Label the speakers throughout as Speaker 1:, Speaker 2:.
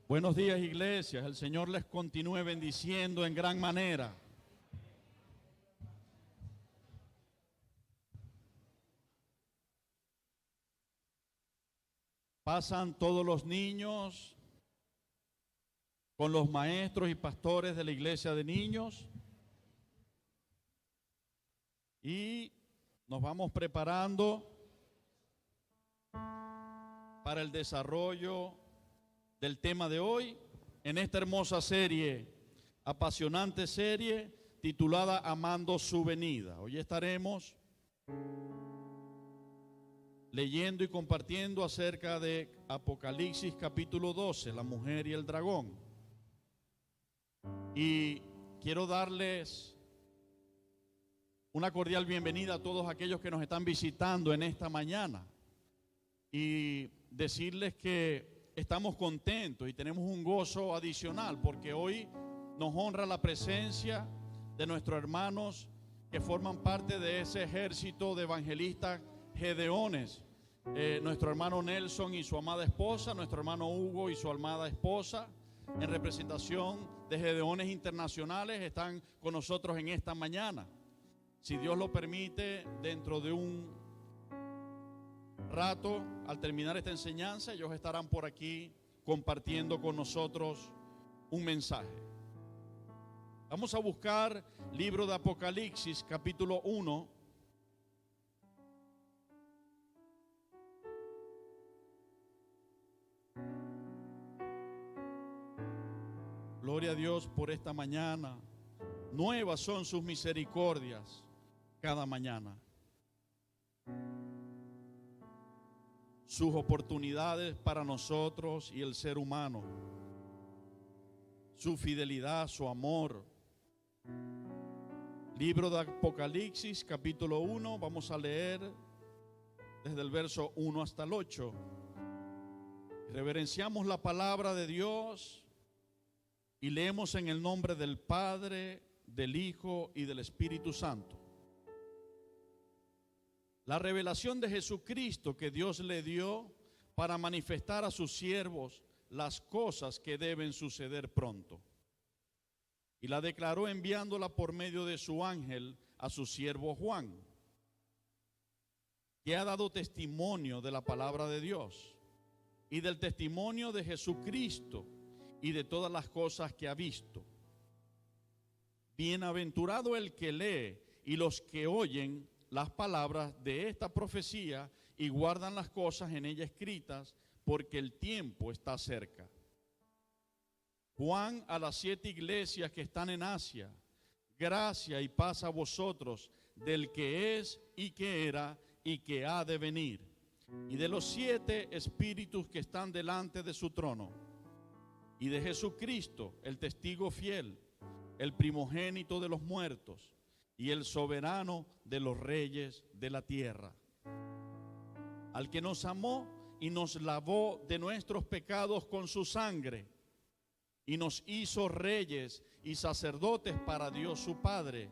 Speaker 1: Buenos días, iglesias. El Señor les continúe bendiciendo en gran manera. Pasan todos los niños con los maestros y pastores de la iglesia de niños y nos vamos preparando para el desarrollo del tema de hoy en esta hermosa serie, apasionante serie titulada Amando su venida. Hoy estaremos leyendo y compartiendo acerca de Apocalipsis capítulo 12, la mujer y el dragón. Y quiero darles una cordial bienvenida a todos aquellos que nos están visitando en esta mañana y decirles que estamos contentos y tenemos un gozo adicional porque hoy nos honra la presencia de nuestros hermanos que forman parte de ese ejército de evangelistas gedeones. Nuestro hermano Nelson y su amada esposa, nuestro hermano Hugo y su amada esposa, en representación de Gedeones Internacionales, están con nosotros en esta mañana. Si Dios lo permite, dentro de un rato, al terminar esta enseñanza, ellos estarán por aquí compartiendo con nosotros un mensaje. Vamos a buscar libro de Apocalipsis, capítulo 1. Gloria a Dios por esta mañana. Nuevas son sus misericordias cada mañana. Sus oportunidades para nosotros y el ser humano. Su fidelidad, su amor. Libro de Apocalipsis, capítulo 1. Vamos a leer desde el verso 1 hasta el 8. Reverenciamos la palabra de Dios y leemos en el nombre del Padre, del Hijo y del Espíritu Santo. La revelación de Jesucristo que Dios le dio para manifestar a sus siervos las cosas que deben suceder pronto. Y la declaró enviándola por medio de su ángel a su siervo Juan, que ha dado testimonio de la palabra de Dios y del testimonio de Jesucristo y de todas las cosas que ha visto. Bienaventurado el que lee y los que oyen las palabras de esta profecía y guardan las cosas en ella escritas, porque el tiempo está cerca. Juan, a las 7 iglesias que están en Asia, gracia y paz a vosotros del que es y que era y que ha de venir, y de los 7 espíritus que están delante de su trono, y de Jesucristo, el testigo fiel, el primogénito de los muertos y el soberano de los reyes de la tierra, al que nos amó y nos lavó de nuestros pecados con su sangre y nos hizo reyes y sacerdotes para Dios su Padre.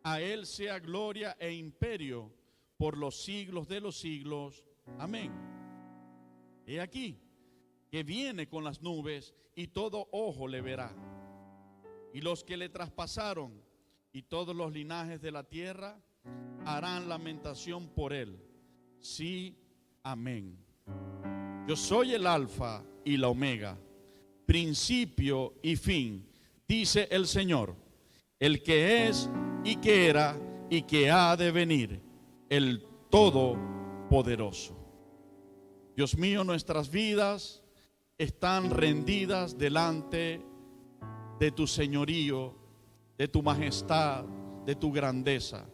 Speaker 1: A él sea gloria e imperio por los siglos de los siglos. Amén. He aquí que viene con las nubes y todo ojo le verá, y los que le traspasaron y todos los linajes de la tierra harán lamentación por él. Sí, amén. Yo soy el alfa y la omega, principio y fin, dice el Señor, el que es y que era y que ha de venir, el Todopoderoso. Dios mío, nuestras vidas están rendidas delante de tu señorío, de tu majestad, de tu grandeza.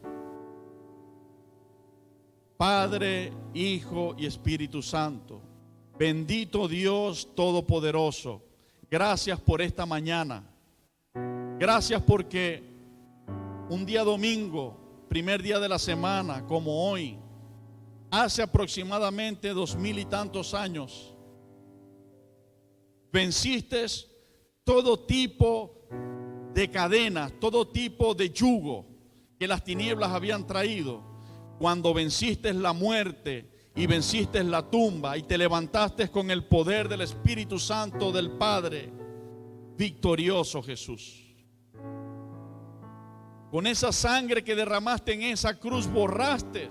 Speaker 1: Padre, Hijo y Espíritu Santo, bendito Dios Todopoderoso, gracias por esta mañana. Gracias porque un día domingo, primer día de la semana, como hoy, hace aproximadamente 2000 y tantos años, venciste todo tipo de cadenas, todo tipo de yugo que las tinieblas habían traído, cuando venciste la muerte y venciste la tumba y te levantaste con el poder del Espíritu Santo del Padre. Victorioso Jesús. Con esa sangre que derramaste en esa cruz borraste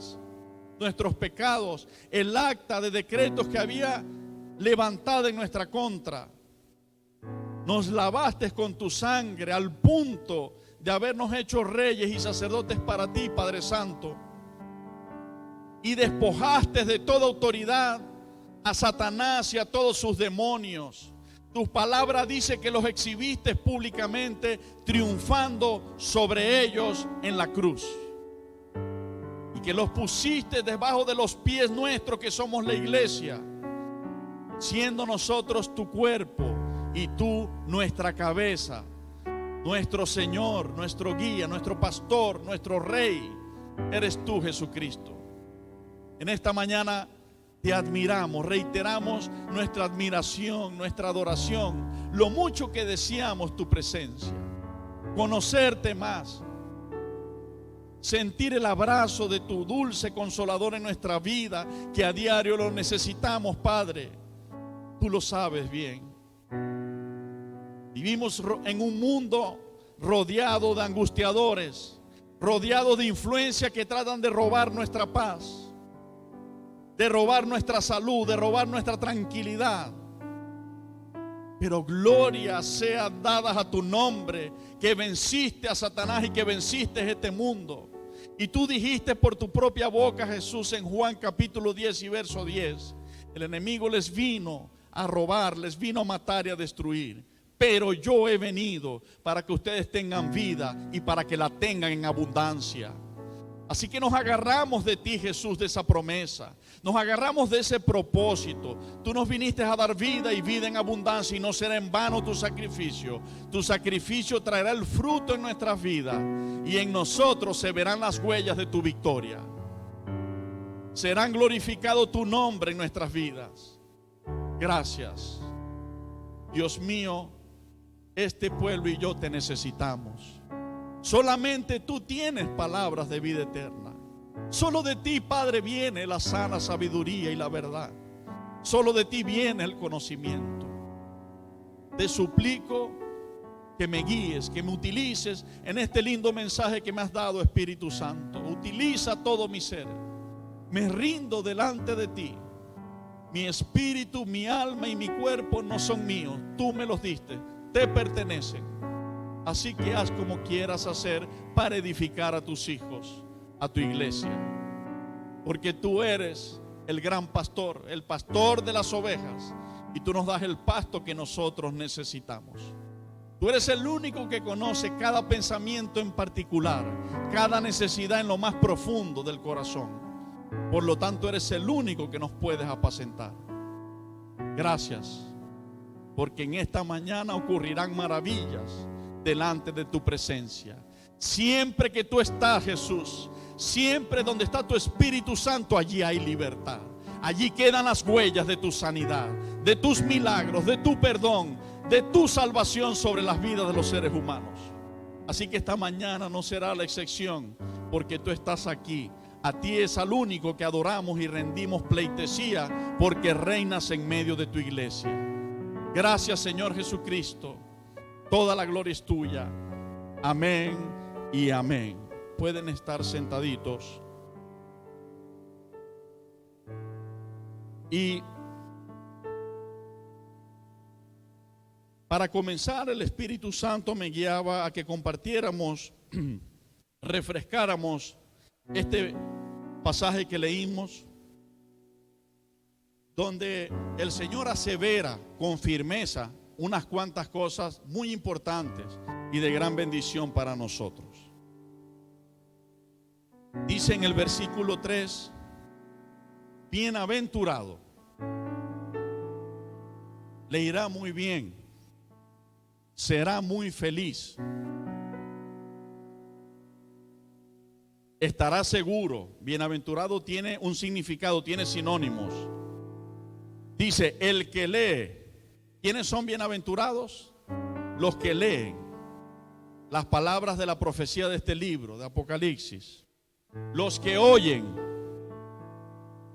Speaker 1: nuestros pecados, el acta de decretos que había levantado en nuestra contra. Nos lavaste con tu sangre al punto de habernos hecho reyes y sacerdotes para ti, Padre Santo. Y despojaste de toda autoridad a Satanás y a todos sus demonios. Tu palabra dice que los exhibiste públicamente, triunfando sobre ellos en la cruz. Y que los pusiste debajo de los pies nuestros, que somos la iglesia, siendo nosotros tu cuerpo y tú nuestra cabeza, nuestro Señor, nuestro guía, nuestro pastor, nuestro Rey. Eres tú, Jesucristo. En esta mañana te admiramos, reiteramos nuestra admiración, nuestra adoración, lo mucho que deseamos tu presencia, conocerte más, sentir el abrazo de tu dulce consolador en nuestra vida, que a diario lo necesitamos, Padre. Tú lo sabes bien. Vivimos en un mundo rodeado de angustiadores, rodeado de influencias que tratan de robar nuestra paz, de robar nuestra salud, de robar nuestra tranquilidad. Pero gloria sea dada a tu nombre, que venciste a Satanás y que venciste este mundo. Y tú dijiste por tu propia boca, Jesús, en Juan capítulo 10 y verso 10, el enemigo les vino a robar, les vino a matar y a destruir. Pero yo he venido para que ustedes tengan vida y para que la tengan en abundancia. Así que nos agarramos de ti, Jesús, de esa promesa. Nos agarramos de ese propósito. Tú nos viniste a dar vida y vida en abundancia, y no será en vano tu sacrificio. Tu sacrificio traerá el fruto en nuestras vidas, y en nosotros se verán las huellas de tu victoria. Serán glorificado tu nombre en nuestras vidas. Gracias. Dios mío, este pueblo y yo te necesitamos. Solamente tú tienes palabras de vida eterna. Solo de ti, Padre, viene la sana sabiduría y la verdad. Solo de ti viene el conocimiento. Te suplico que me guíes, que me utilices en este lindo mensaje que me has dado, Espíritu Santo. Utiliza todo mi ser. Me rindo delante de ti. Mi espíritu, mi alma y mi cuerpo no son míos. Tú me los diste, te pertenecen. Así que haz como quieras hacer para edificar a tus hijos, a tu iglesia. Porque tú eres el gran pastor, el pastor de las ovejas, y tú nos das el pasto que nosotros necesitamos. Tú eres el único que conoce cada pensamiento en particular, cada necesidad en lo más profundo del corazón. Por lo tanto, eres el único que nos puedes apacentar. Gracias, porque en esta mañana ocurrirán maravillas delante de tu presencia. Siempre que tú estás, Jesús, siempre donde está tu Espíritu Santo, allí hay libertad. Allí quedan las huellas de tu sanidad, de tus milagros, de tu perdón, de tu salvación sobre las vidas de los seres humanos. Así que esta mañana no será la excepción, porque tú estás aquí. A ti es al único que adoramos y rendimos pleitesía, porque reinas en medio de tu iglesia. Gracias, Señor Jesucristo. Toda la gloria es tuya. Amén y amén. Pueden estar sentaditos. Y para comenzar, el Espíritu Santo me guiaba a que compartiéramos, refrescáramos este pasaje que leímos, donde el Señor asevera con firmeza unas cuantas cosas muy importantes y de gran bendición para nosotros. Dice en el versículo 3: bienaventurado, le irá muy bien, será muy feliz, estará seguro. Bienaventurado tiene un significado, tiene sinónimos. Dice, el que lee. ¿Quiénes son bienaventurados? Los que leen las palabras de la profecía de este libro de Apocalipsis. Los que oyen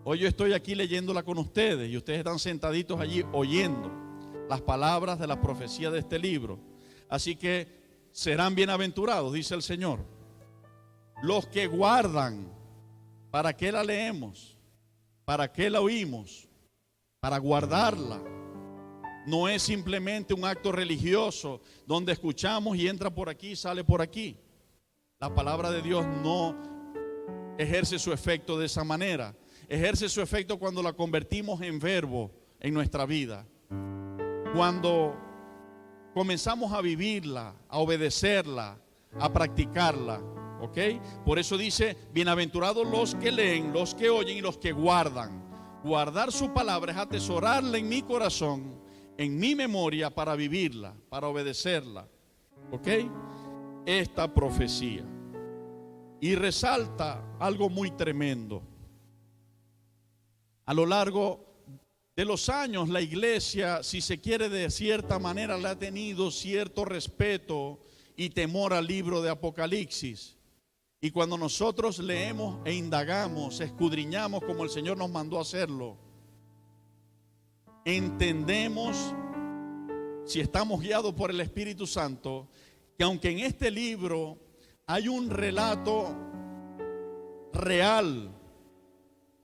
Speaker 1: Hoy yo estoy aquí leyéndola con ustedes y ustedes están sentaditos allí oyendo las palabras de la profecía de este libro. Así que serán bienaventurados, dice el Señor, los que guardan. ¿Para qué la leemos? ¿Para qué la oímos? Para guardarla. No es simplemente un acto religioso donde escuchamos y entra por aquí y sale por aquí. La palabra de Dios no ejerce su efecto de esa manera. Ejerce su efecto cuando la convertimos en verbo en nuestra vida. Cuando comenzamos a vivirla, a obedecerla, a practicarla. ¿Ok? Por eso dice, bienaventurados los que leen, los que oyen y los que guardan. Guardar su palabra es atesorarla en mi corazón, en mi memoria, para vivirla, para obedecerla. ¿Ok? Esta profecía. Y resalta algo muy tremendo. A lo largo de los años, la iglesia, si se quiere de cierta manera, le ha tenido cierto respeto y temor al libro de Apocalipsis. Y cuando nosotros leemos e indagamos, escudriñamos como el Señor nos mandó a hacerlo, entendemos, si estamos guiados por el Espíritu Santo, que aunque en este libro hay un relato real,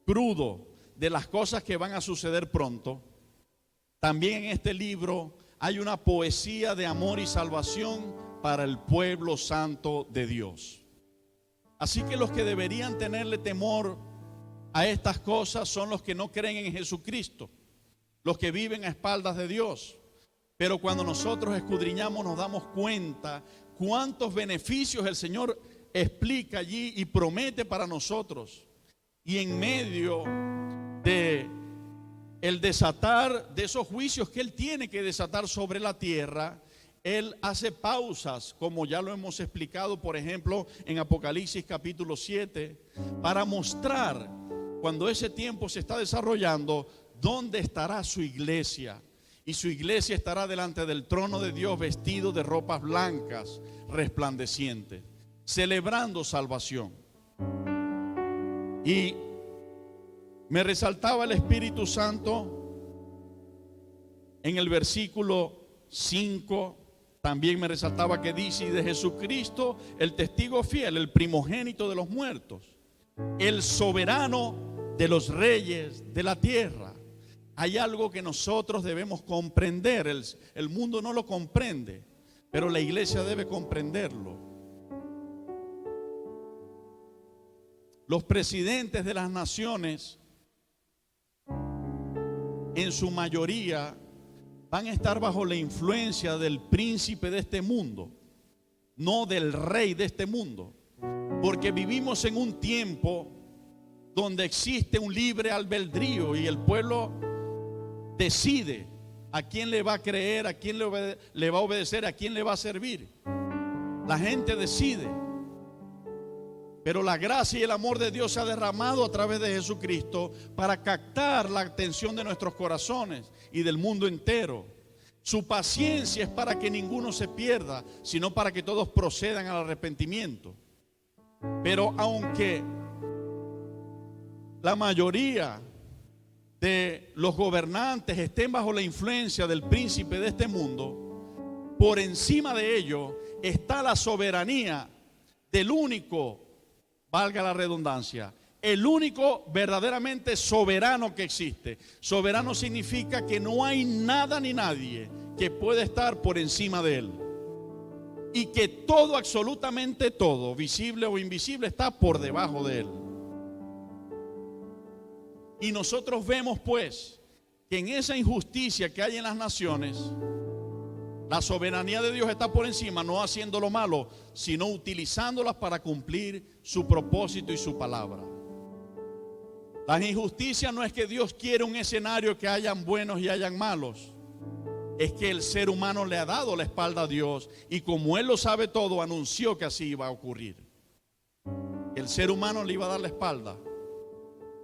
Speaker 1: crudo, de las cosas que van a suceder pronto, también en este libro hay una poesía de amor y salvación para el pueblo santo de Dios. Así que los que deberían tenerle temor a estas cosas son los que no creen en Jesucristo, los que viven a espaldas de Dios. Pero cuando nosotros escudriñamos nos damos cuenta cuántos beneficios el Señor explica allí y promete para nosotros. Y en medio de el desatar de esos juicios que Él tiene que desatar sobre la tierra, Él hace pausas, como ya lo hemos explicado, por ejemplo, en Apocalipsis capítulo 7, para mostrar, cuando ese tiempo se está desarrollando, dónde estará su iglesia. Y su iglesia estará delante del trono de Dios, vestido de ropas blancas, resplandecientes, celebrando salvación. Y me resaltaba el Espíritu Santo en el versículo 5. También me resaltaba que dice, y de Jesucristo, el testigo fiel, el primogénito de los muertos, el soberano de los reyes de la tierra. Hay algo que nosotros debemos comprender. El mundo no lo comprende, pero la iglesia debe comprenderlo. Los presidentes de las naciones, en su mayoría, van a estar bajo la influencia del príncipe de este mundo, no del rey de este mundo. Porque vivimos en un tiempo donde existe un libre albedrío y el pueblo decide a quién le va a creer, a quién le va a obedecer, a quién le va a servir. La gente decide. Pero la gracia y el amor de Dios se ha derramado a través de Jesucristo para captar la atención de nuestros corazones y del mundo entero. Su paciencia es para que ninguno se pierda, sino para que todos procedan al arrepentimiento. Pero aunque la mayoría de los gobernantes estén bajo la influencia del príncipe de este mundo, por encima de ello está la soberanía del único, valga la redundancia, el único verdaderamente soberano que existe. Soberano significa que no hay nada ni nadie que pueda estar por encima de él. Y que todo, absolutamente todo, visible o invisible, está por debajo de él. Y nosotros vemos pues que en esa injusticia que hay en las naciones, la soberanía de Dios está por encima, no haciendo lo malo, sino utilizándolas para cumplir su propósito y su palabra. La injusticia no es que Dios quiere un escenario que hayan buenos y hayan malos. Es que el ser humano le ha dado la espalda a Dios y como Él lo sabe todo, anunció que así iba a ocurrir. El ser humano le iba a dar la espalda.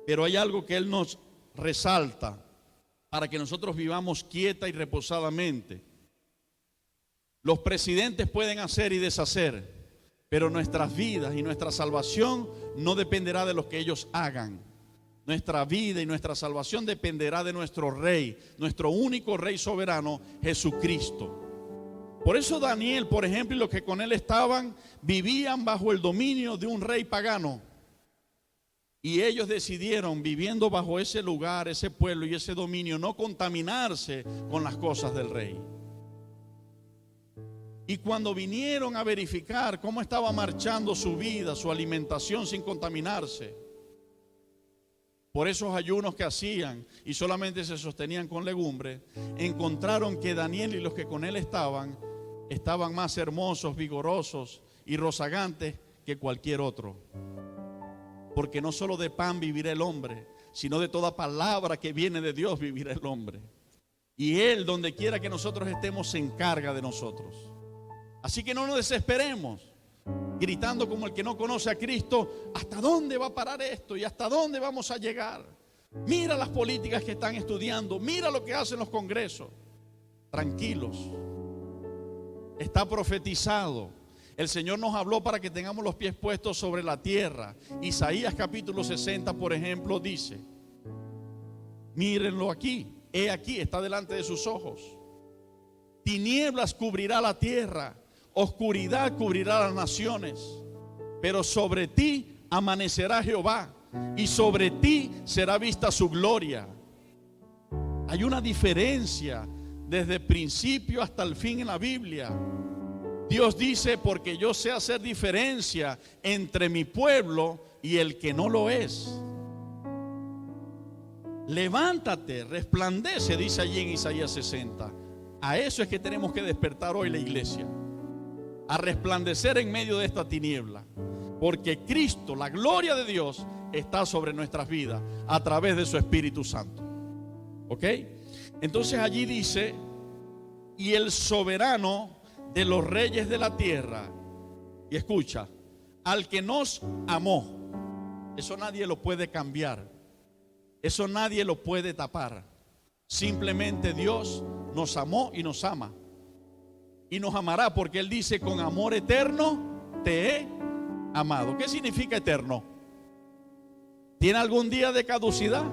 Speaker 1: Pero hay algo que Él nos resalta para que nosotros vivamos quieta y reposadamente. Los presidentes pueden hacer y deshacer, pero nuestras vidas y nuestra salvación no dependerá de lo que ellos hagan. Nuestra vida y nuestra salvación dependerá de nuestro Rey, nuestro único Rey soberano, Jesucristo. Por eso Daniel, por ejemplo, y los que con él estaban, vivían bajo el dominio de un rey pagano. Y ellos decidieron, viviendo bajo ese lugar, ese pueblo y ese dominio, no contaminarse con las cosas del rey. Y cuando vinieron a verificar cómo estaba marchando su vida, su alimentación sin contaminarse, por esos ayunos que hacían y solamente se sostenían con legumbres, encontraron que Daniel y los que con él estaban más hermosos, vigorosos y rozagantes que cualquier otro. Porque no solo de pan vivirá el hombre, sino de toda palabra que viene de Dios vivirá el hombre. Y Él, donde quiera que nosotros estemos, se encarga de nosotros. Así que no nos desesperemos, gritando como el que no conoce a Cristo: ¿hasta dónde va a parar esto? ¿Y hasta dónde vamos a llegar? Mira las políticas que están estudiando, mira lo que hacen los congresos. Tranquilos, está profetizado. El Señor nos habló para que tengamos los pies puestos sobre la tierra. Isaías capítulo 60, por ejemplo, dice: mírenlo aquí, he aquí, está delante de sus ojos. Tinieblas cubrirá la tierra, oscuridad cubrirá las naciones, pero sobre ti amanecerá Jehová y sobre ti será vista su gloria. Hay una diferencia desde el principio hasta el fin en la Biblia. Dios dice: porque yo sé hacer diferencia entre mi pueblo y el que no lo es. Levántate, resplandece, dice allí en Isaías 60. A eso es que tenemos que despertar hoy la iglesia, a resplandecer en medio de esta tiniebla, porque Cristo, la gloria de Dios, está sobre nuestras vidas a través de su Espíritu Santo. ¿Ok? Entonces allí dice: y el soberano de los reyes de la tierra, y escucha, al que nos amó. Eso nadie lo puede cambiar, eso nadie lo puede tapar. Simplemente Dios nos amó y nos ama, y nos amará, porque Él dice: con amor eterno te he amado. ¿Qué significa eterno? ¿Tiene algún día de caducidad?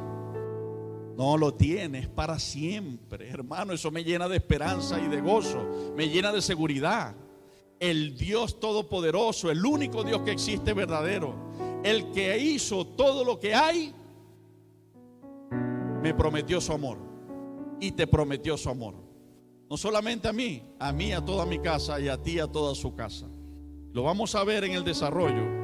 Speaker 1: No lo tiene, es para siempre, hermano. Eso me llena de esperanza y de gozo, me llena de seguridad. El Dios todopoderoso, el único Dios que existe verdadero, el que hizo todo lo que hay, me prometió su amor y te prometió su amor. No solamente a mí, a toda mi casa, y a ti, a toda su casa. Lo vamos a ver en el desarrollo.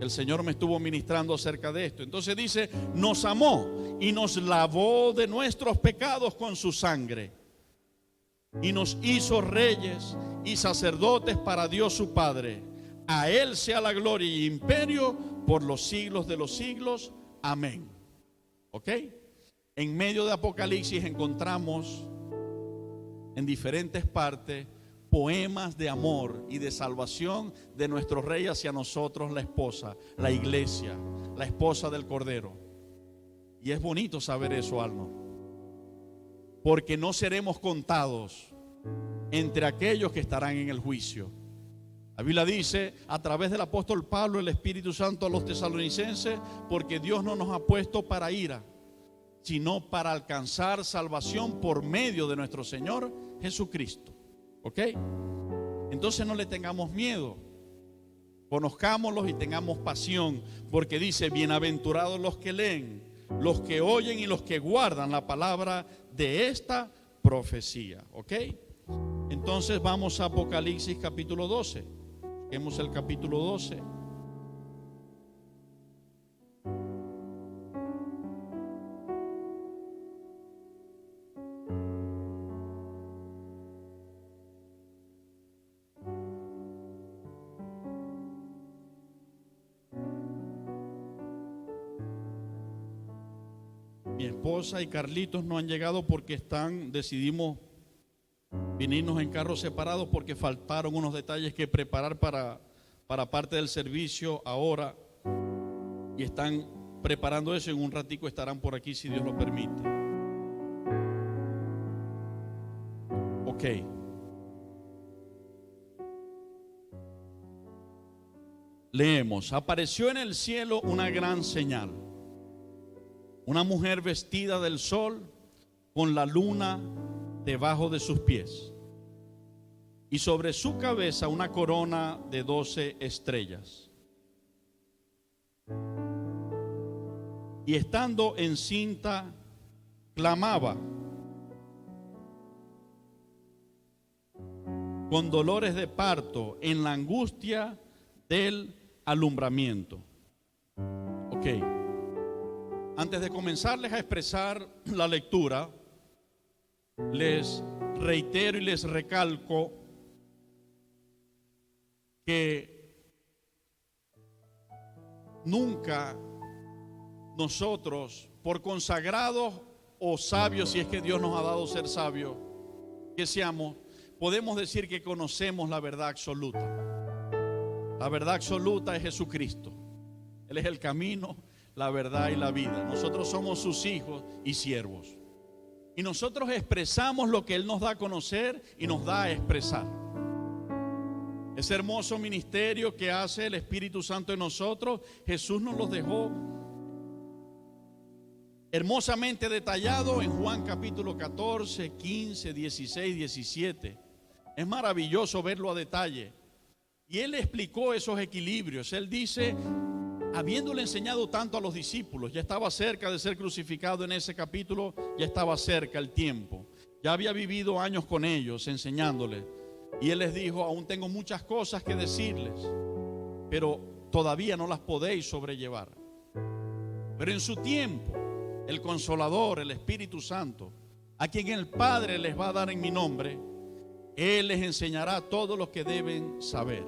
Speaker 1: El Señor me estuvo ministrando acerca de esto. Entonces dice: nos amó y nos lavó de nuestros pecados con su sangre, y nos hizo reyes y sacerdotes para Dios su Padre. A Él sea la gloria y imperio por los siglos de los siglos. Amén. ¿Ok? En medio de Apocalipsis encontramos en diferentes partes poemas de amor y de salvación de nuestro Rey hacia nosotros, la esposa, la iglesia, la esposa del Cordero. Y es bonito saber eso, alma, porque no seremos contados entre aquellos que estarán en el juicio. La Biblia dice a través del apóstol Pablo, el Espíritu Santo, a los tesalonicenses: porque Dios no nos ha puesto para ira, sino para alcanzar salvación por medio de nuestro Señor Jesucristo. ¿Ok? Entonces no le tengamos miedo, conozcámoslos y tengamos pasión, porque dice: bienaventurados los que leen, los que oyen y los que guardan la palabra de esta profecía. ¿Ok? Entonces vamos a Apocalipsis capítulo 12. Busquemos el capítulo 12. Mi esposa y Carlitos no han llegado porque decidimos venirnos en carros separados porque faltaron unos detalles que preparar para parte del servicio ahora, y están preparando eso. En un ratico estarán por aquí, si Dios lo permite. Ok. Leemos: apareció en el cielo una gran señal, una mujer vestida del sol con la luna debajo de sus pies y sobre su cabeza una corona de 12 estrellas. Y estando encinta, clamaba con dolores de parto en la angustia del alumbramiento. Ok. Antes de comenzarles a expresar la lectura, les reitero y les recalco que nunca nosotros, por consagrados o sabios, si es que Dios nos ha dado ser sabios, que seamos, podemos decir que conocemos la verdad absoluta. La verdad absoluta es Jesucristo. Él es el camino, la verdad y la vida. Nosotros somos sus hijos y siervos. Y nosotros expresamos lo que Él nos da a conocer y nos da a expresar. Ese hermoso ministerio que hace el Espíritu Santo en nosotros, Jesús nos los dejó hermosamente detallado en Juan capítulo 14, 15, 16, 17. Es maravilloso verlo a detalle. Y Él explicó esos equilibrios. Él dice, habiéndole enseñado tanto a los discípulos, ya estaba cerca de ser crucificado en ese capítulo, ya estaba cerca el tiempo. Ya había vivido años con ellos enseñándoles. Y Él les dijo, aún tengo muchas cosas que decirles, pero todavía no las podéis sobrellevar. Pero en su tiempo, el Consolador, el Espíritu Santo, a quien el Padre les va a dar en mi nombre, Él les enseñará todo lo que deben saber.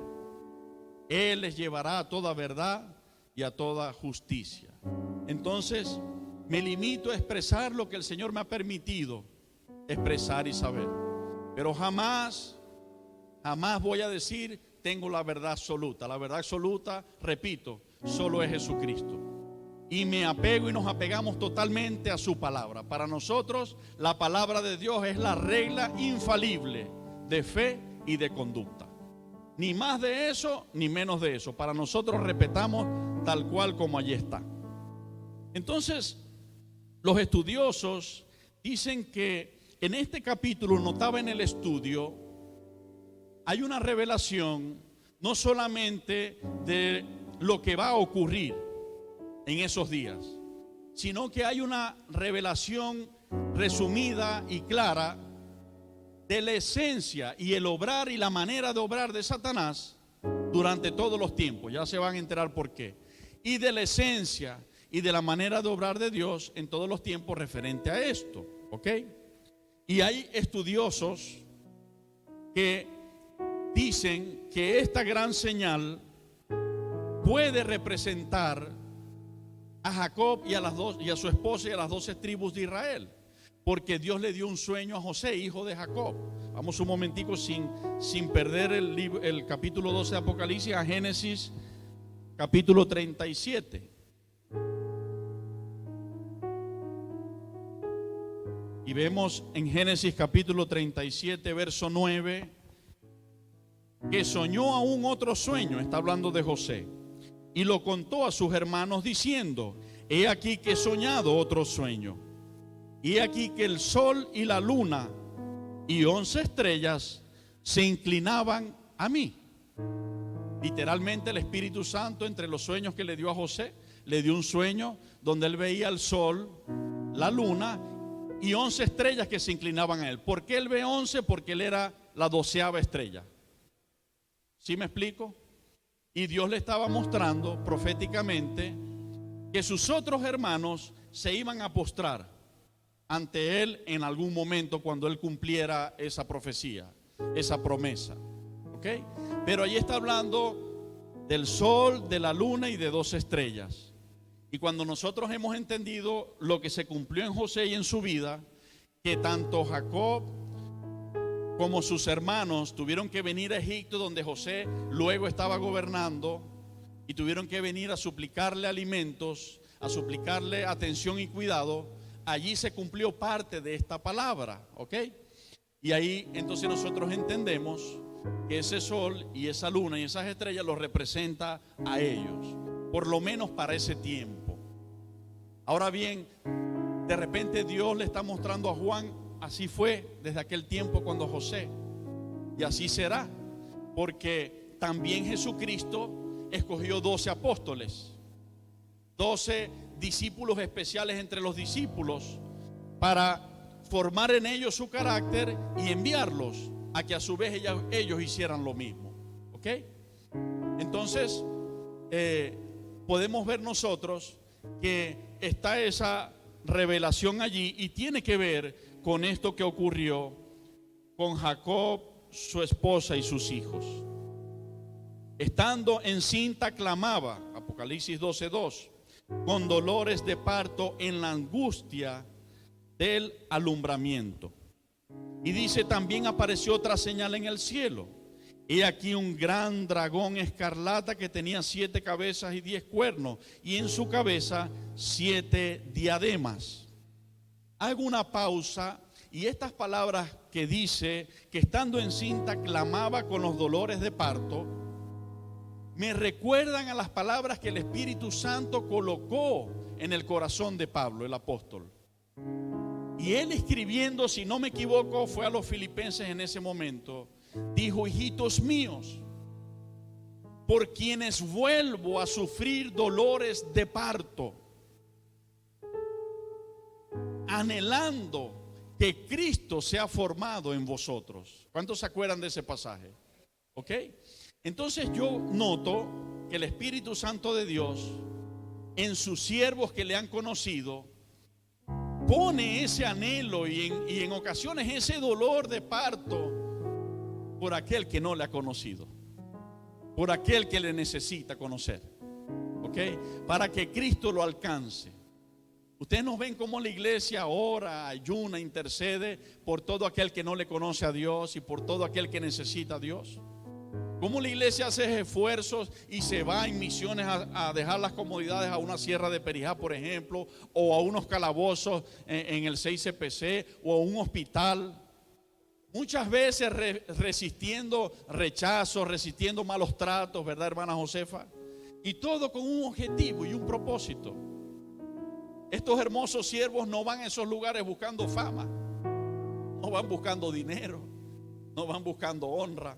Speaker 1: Él les llevará a toda verdad y a toda justicia. Entonces, me limito a expresar lo que el Señor me ha permitido expresar y saber. Pero jamás voy a decir, tengo la verdad absoluta. La verdad absoluta, repito, solo es Jesucristo. Y me apego y nos apegamos totalmente a su palabra. Para nosotros, la palabra de Dios es la regla infalible de fe y de conducta. Ni más de eso, ni menos de eso. Para nosotros respetamos tal cual como allí está. Entonces, los estudiosos dicen que en este capítulo, notaba en el estudio, hay una revelación no solamente de lo que va a ocurrir en esos días, sino que hay una revelación resumida y clara de la esencia y el obrar y la manera de obrar de Satanás durante todos los tiempos. Ya se van a enterar por qué. Y de la esencia y de la manera de obrar de Dios en todos los tiempos referente a esto. ¿Ok? Y hay estudiosos que dicen que esta gran señal puede representar a Jacob y a su esposa y a las 12 tribus de Israel, porque Dios le dio un sueño a José, hijo de Jacob. Vamos un momentico sin perder el capítulo 12 de Apocalipsis, a Génesis capítulo 37. Y vemos en Génesis capítulo 37, verso 9, que soñó aún otro sueño, está hablando de José, y lo contó a sus hermanos diciendo, he aquí que he soñado otro sueño, y he aquí que el sol y la luna y 11 estrellas se inclinaban a mí. Literalmente el Espíritu Santo, entre los sueños que le dio a José, le dio un sueño donde él veía el sol, la luna y 11 estrellas que se inclinaban a él. ¿Por qué él ve 11? Porque él era la 12ª estrella. ¿Sí me explico? Y Dios le estaba mostrando proféticamente que sus otros hermanos se iban a postrar ante él en algún momento cuando él cumpliera esa profecía, esa promesa. ¿Ok? Pero allí está hablando del sol, de la luna y de 12 estrellas. Y cuando nosotros hemos entendido lo que se cumplió en José y en su vida, que tanto Jacob como sus hermanos tuvieron que venir a Egipto, donde José luego estaba gobernando, y tuvieron que venir a suplicarle alimentos, a suplicarle atención y cuidado. Allí se cumplió parte de esta palabra, ¿ok? Y ahí entonces nosotros entendemos que ese sol y esa luna y esas estrellas los representa a ellos, por lo menos para ese tiempo. Ahora bien, de repente Dios le está mostrando a Juan, así fue desde aquel tiempo cuando José, y así será, porque también Jesucristo escogió 12 apóstoles, 12 discípulos especiales entre los discípulos, para formar en ellos su carácter y enviarlos a que a su vez ellos hicieran lo mismo. ¿Ok? Entonces podemos ver nosotros que está esa revelación allí, y tiene que ver con esto que ocurrió con Jacob, su esposa y sus hijos. Estando encinta clamaba, Apocalipsis 12:2, con dolores de parto en la angustia del alumbramiento. Y dice: también apareció otra señal en el cielo. He aquí un gran dragón escarlata que tenía 7 cabezas y 10 cuernos, y en su cabeza 7 diademas. Hago una pausa, y estas palabras que dice que estando encinta clamaba con los dolores de parto, me recuerdan a las palabras que el Espíritu Santo colocó en el corazón de Pablo, el apóstol. Y él escribiendo, si no me equivoco, fue a los filipenses en ese momento, dijo: hijitos míos, por quienes vuelvo a sufrir dolores de parto, anhelando que Cristo sea formado en vosotros. ¿Cuántos se acuerdan de ese pasaje? ¿Ok? Entonces yo noto que el Espíritu Santo de Dios, en sus siervos que le han conocido, pone ese anhelo y en ocasiones ese dolor de parto por aquel que no le ha conocido, por aquel que le necesita conocer, ¿ok? Para que Cristo lo alcance. Ustedes nos ven como la iglesia ora, ayuna, intercede por todo aquel que no le conoce a Dios y por todo aquel que necesita a Dios. Cómo la iglesia hace esfuerzos y se va en misiones a dejar las comodidades a una sierra de Perijá, por ejemplo, o a unos calabozos en el 6CPC, o a un hospital. Muchas veces resistiendo rechazos, resistiendo malos tratos, ¿verdad, hermana Josefa? Y todo con un objetivo y un propósito. Estos hermosos siervos no van a esos lugares buscando fama, no van buscando dinero, no van buscando honra.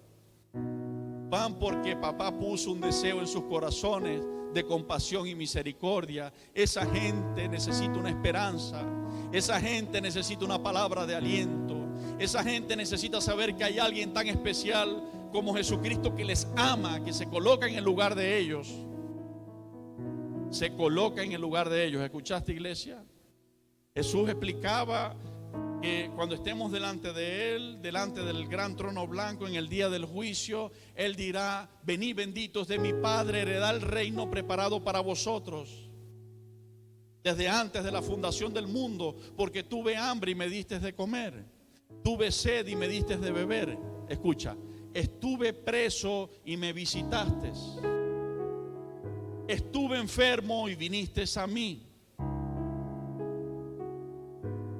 Speaker 1: Van porque papá puso un deseo en sus corazones de compasión y misericordia. Esa gente necesita una esperanza. Esa gente necesita una palabra de aliento. Esa gente necesita saber que hay alguien tan especial como Jesucristo, que les ama, que se coloca en el lugar de ellos. Se coloca en el lugar de ellos. ¿Escuchaste, iglesia? Jesús explicaba que cuando estemos delante de Él, delante del gran trono blanco en el día del juicio, Él dirá: venid benditos de mi Padre, heredad el reino preparado para vosotros desde antes de la fundación del mundo, porque tuve hambre y me diste de comer, tuve sed y me diste de beber. Escucha: estuve preso y me visitaste, estuve enfermo y viniste a mí.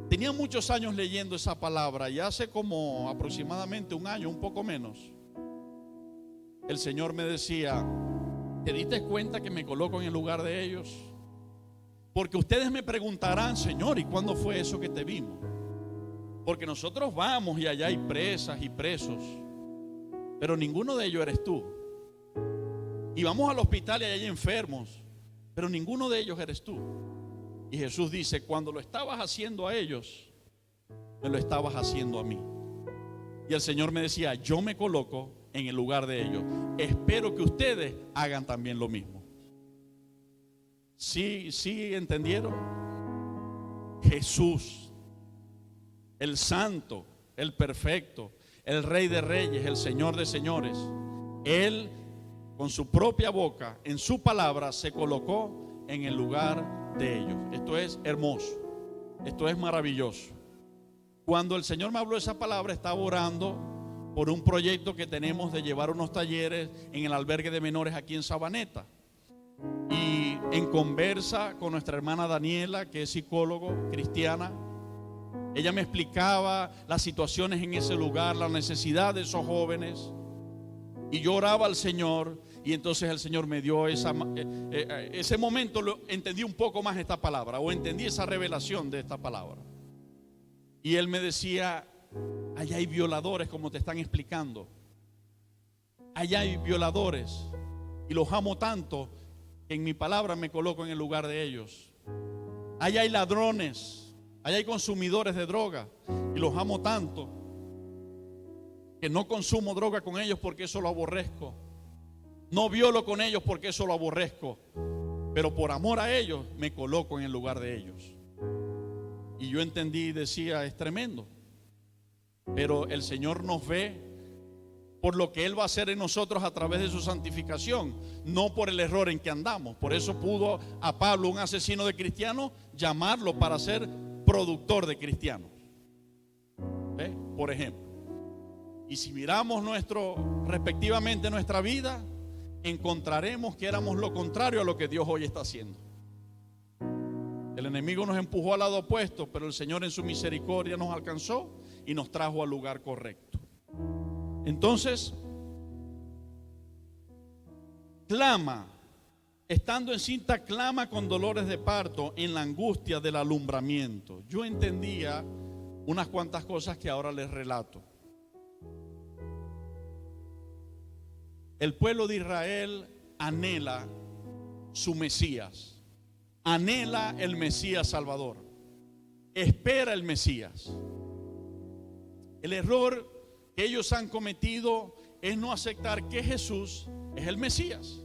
Speaker 1: Tenía muchos años leyendo esa palabra, y hace como aproximadamente un año, un poco menos, el Señor me decía: ¿te diste cuenta que me coloco en el lugar de ellos? Porque ustedes me preguntarán: Señor, ¿y cuándo fue eso que te vimos? Porque nosotros vamos y allá hay presas y presos, pero ninguno de ellos eres tú. Y vamos al hospital y allá hay enfermos, pero ninguno de ellos eres tú. Y Jesús dice: cuando lo estabas haciendo a ellos, me lo estabas haciendo a mí. Y el Señor me decía: yo me coloco en el lugar de ellos. Espero que ustedes hagan también lo mismo. ¿Sí entendieron? Jesús, el santo, el perfecto, el Rey de reyes, el Señor de señores, Él con su propia boca, en su palabra, se colocó en el lugar de ellos. Esto es hermoso, esto es maravilloso. Cuando el Señor me habló esa palabra, estaba orando por un proyecto que tenemos de llevar unos talleres en el albergue de menores aquí en Sabaneta. Y en conversa con nuestra hermana Daniela, que es psicólogo cristiana, ella me explicaba las situaciones en ese lugar, la necesidad de esos jóvenes. Y yo oraba al Señor Y entonces el Señor me dio ese momento, entendí un poco más esta palabra, o entendí esa revelación de esta palabra. Y Él me decía: allá hay violadores, como te están explicando. Allá hay violadores, y los amo tanto que en mi palabra me coloco en el lugar de ellos. Allá hay ladrones, allá hay consumidores de droga, y los amo tanto que no consumo droga con ellos porque eso lo aborrezco. No violo con ellos porque eso lo aborrezco. Pero por amor a ellos me coloco en el lugar de ellos. Y yo entendí y decía: es tremendo. Pero el Señor nos ve por lo que Él va a hacer en nosotros a través de su santificación, no por el error en que andamos. Por eso pudo a Pablo, un asesino de cristianos, llamarlo para ser productor de cristianos. ¿Ve? Por ejemplo. Y si miramos respectivamente nuestra vida, encontraremos que éramos lo contrario a lo que Dios hoy está haciendo. El enemigo nos empujó al lado opuesto, pero el Señor en su misericordia nos alcanzó y nos trajo al lugar correcto. Entonces, clama, estando encinta, clama con dolores de parto en la angustia del alumbramiento. Yo entendía unas cuantas cosas que ahora les relato. El pueblo de Israel anhela su Mesías, anhela el Mesías Salvador, espera el Mesías. El error que ellos han cometido es no aceptar que Jesús es el Mesías.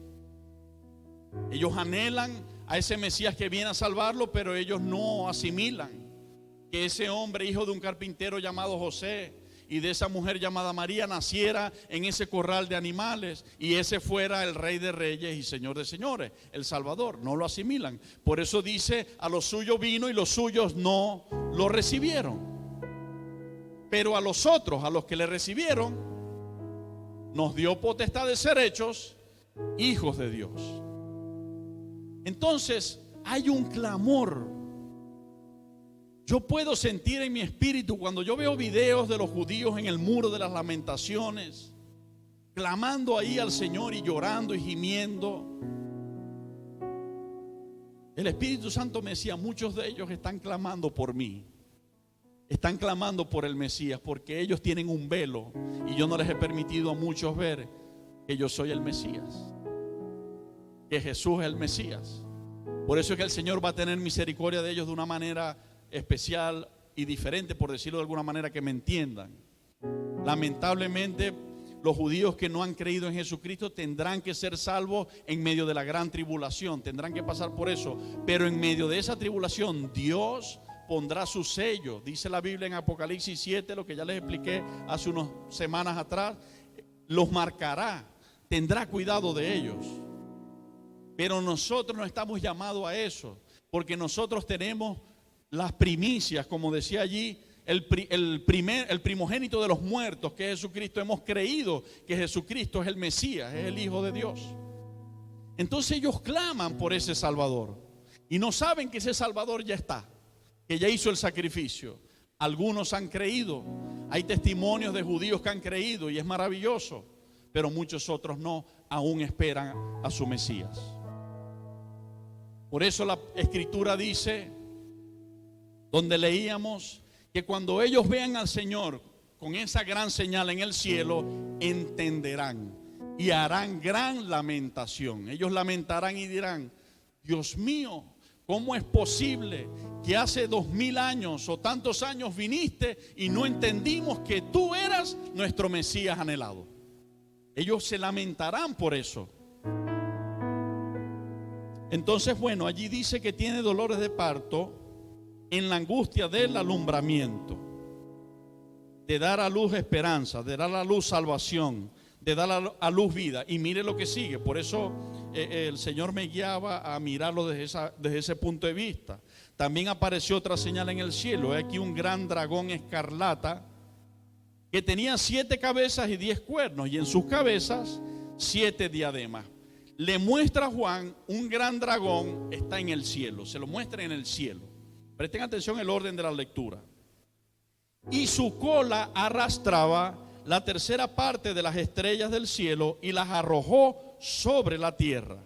Speaker 1: Ellos anhelan a ese Mesías que viene a salvarlo, pero ellos no asimilan que ese hombre, hijo de un carpintero llamado José, y de esa mujer llamada María, naciera en ese corral de animales y ese fuera el Rey de Reyes y Señor de Señores, el Salvador. No lo asimilan. Por eso dice: a los suyos vino y los suyos no lo recibieron. Pero a los otros, a los que le recibieron, nos dio potestad de ser hechos hijos de Dios. Entonces hay un clamor. Yo puedo sentir en mi espíritu cuando yo veo videos de los judíos en el muro de las lamentaciones, clamando ahí al Señor y llorando y gimiendo. El Espíritu Santo me decía: muchos de ellos están clamando por mí, están clamando por el Mesías, porque ellos tienen un velo y yo no les he permitido a muchos ver que yo soy el Mesías, que Jesús es el Mesías. Por eso es que el Señor va a tener misericordia de ellos de una manera especial y diferente, por decirlo de alguna manera, que me entiendan. Lamentablemente, los judíos que no han creído en Jesucristo tendrán que ser salvos en medio de la gran tribulación, tendrán que pasar por eso, pero en medio de esa tribulación Dios pondrá su sello. Dice la Biblia en Apocalipsis 7, lo que ya les expliqué hace unas semanas atrás, los marcará, tendrá cuidado de ellos. Pero nosotros no estamos llamados a eso, porque nosotros tenemos las primicias, como decía allí, el primogénito de los muertos, que es Jesucristo. Hemos creído que Jesucristo es el Mesías, es el Hijo de Dios. Entonces ellos claman por ese Salvador y no saben que ese Salvador ya está, que ya hizo el sacrificio. Algunos han creído, hay testimonios de judíos que han creído y es maravilloso, pero muchos otros no, aún esperan a su Mesías. Por eso la Escritura dice, donde leíamos, que cuando ellos vean al Señor con esa gran señal en el cielo, entenderán y harán gran lamentación. Ellos lamentarán y dirán: Dios mío, ¿cómo es posible que hace 2000 años o tantos años viniste y no entendimos que tú eras nuestro Mesías anhelado? Ellos se lamentarán por eso. Entonces, bueno, allí dice que tiene dolores de parto en la angustia del alumbramiento, de dar a luz esperanza, de dar a luz salvación, de dar a luz vida. Y mire lo que sigue. Por eso el Señor me guiaba a mirarlo desde ese punto de vista. También apareció otra señal en el cielo. Aquí un gran dragón escarlata que tenía 7 cabezas y 10 cuernos, y en sus cabezas 7 diademas. Le muestra a Juan un gran dragón, está en el cielo, se lo muestra en el cielo. Presten atención el orden de la lectura. Y su cola arrastraba la tercera parte de las estrellas del cielo y las arrojó sobre la tierra.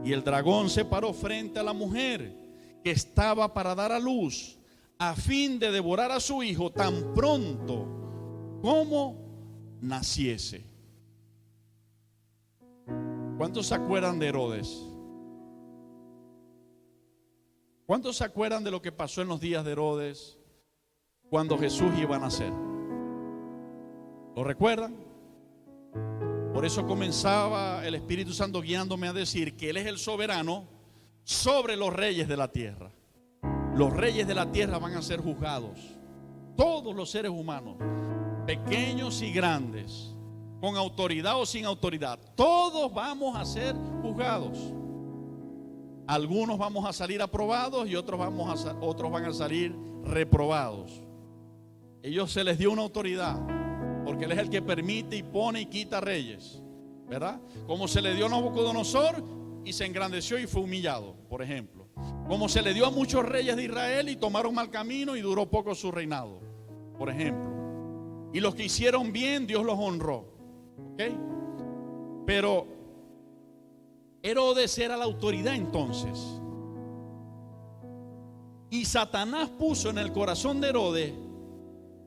Speaker 1: Y el dragón se paró frente a la mujer que estaba para dar a luz, a fin de devorar a su hijo tan pronto como naciese. ¿Cuántos se acuerdan de Herodes? ¿Cuántos se acuerdan de lo que pasó en los días de Herodes cuando Jesús iba a nacer? ¿Lo recuerdan? Por eso comenzaba el Espíritu Santo guiándome a decir que Él es el soberano sobre los reyes de la tierra. Los reyes de la tierra van a ser juzgados. Todos los seres humanos, pequeños y grandes, con autoridad o sin autoridad, todos vamos a ser juzgados. Algunos vamos a salir aprobados y otros van a salir reprobados. Ellos se les dio una autoridad, porque Él es el que permite y pone y quita reyes, ¿verdad? Como se le dio a Nabucodonosor y se engrandeció y fue humillado, por ejemplo. Como se le dio a muchos reyes de Israel y tomaron mal camino y duró poco su reinado, por ejemplo. Y los que hicieron bien, Dios los honró, ¿ok? Pero Herodes era la autoridad entonces. Y Satanás puso en el corazón de Herodes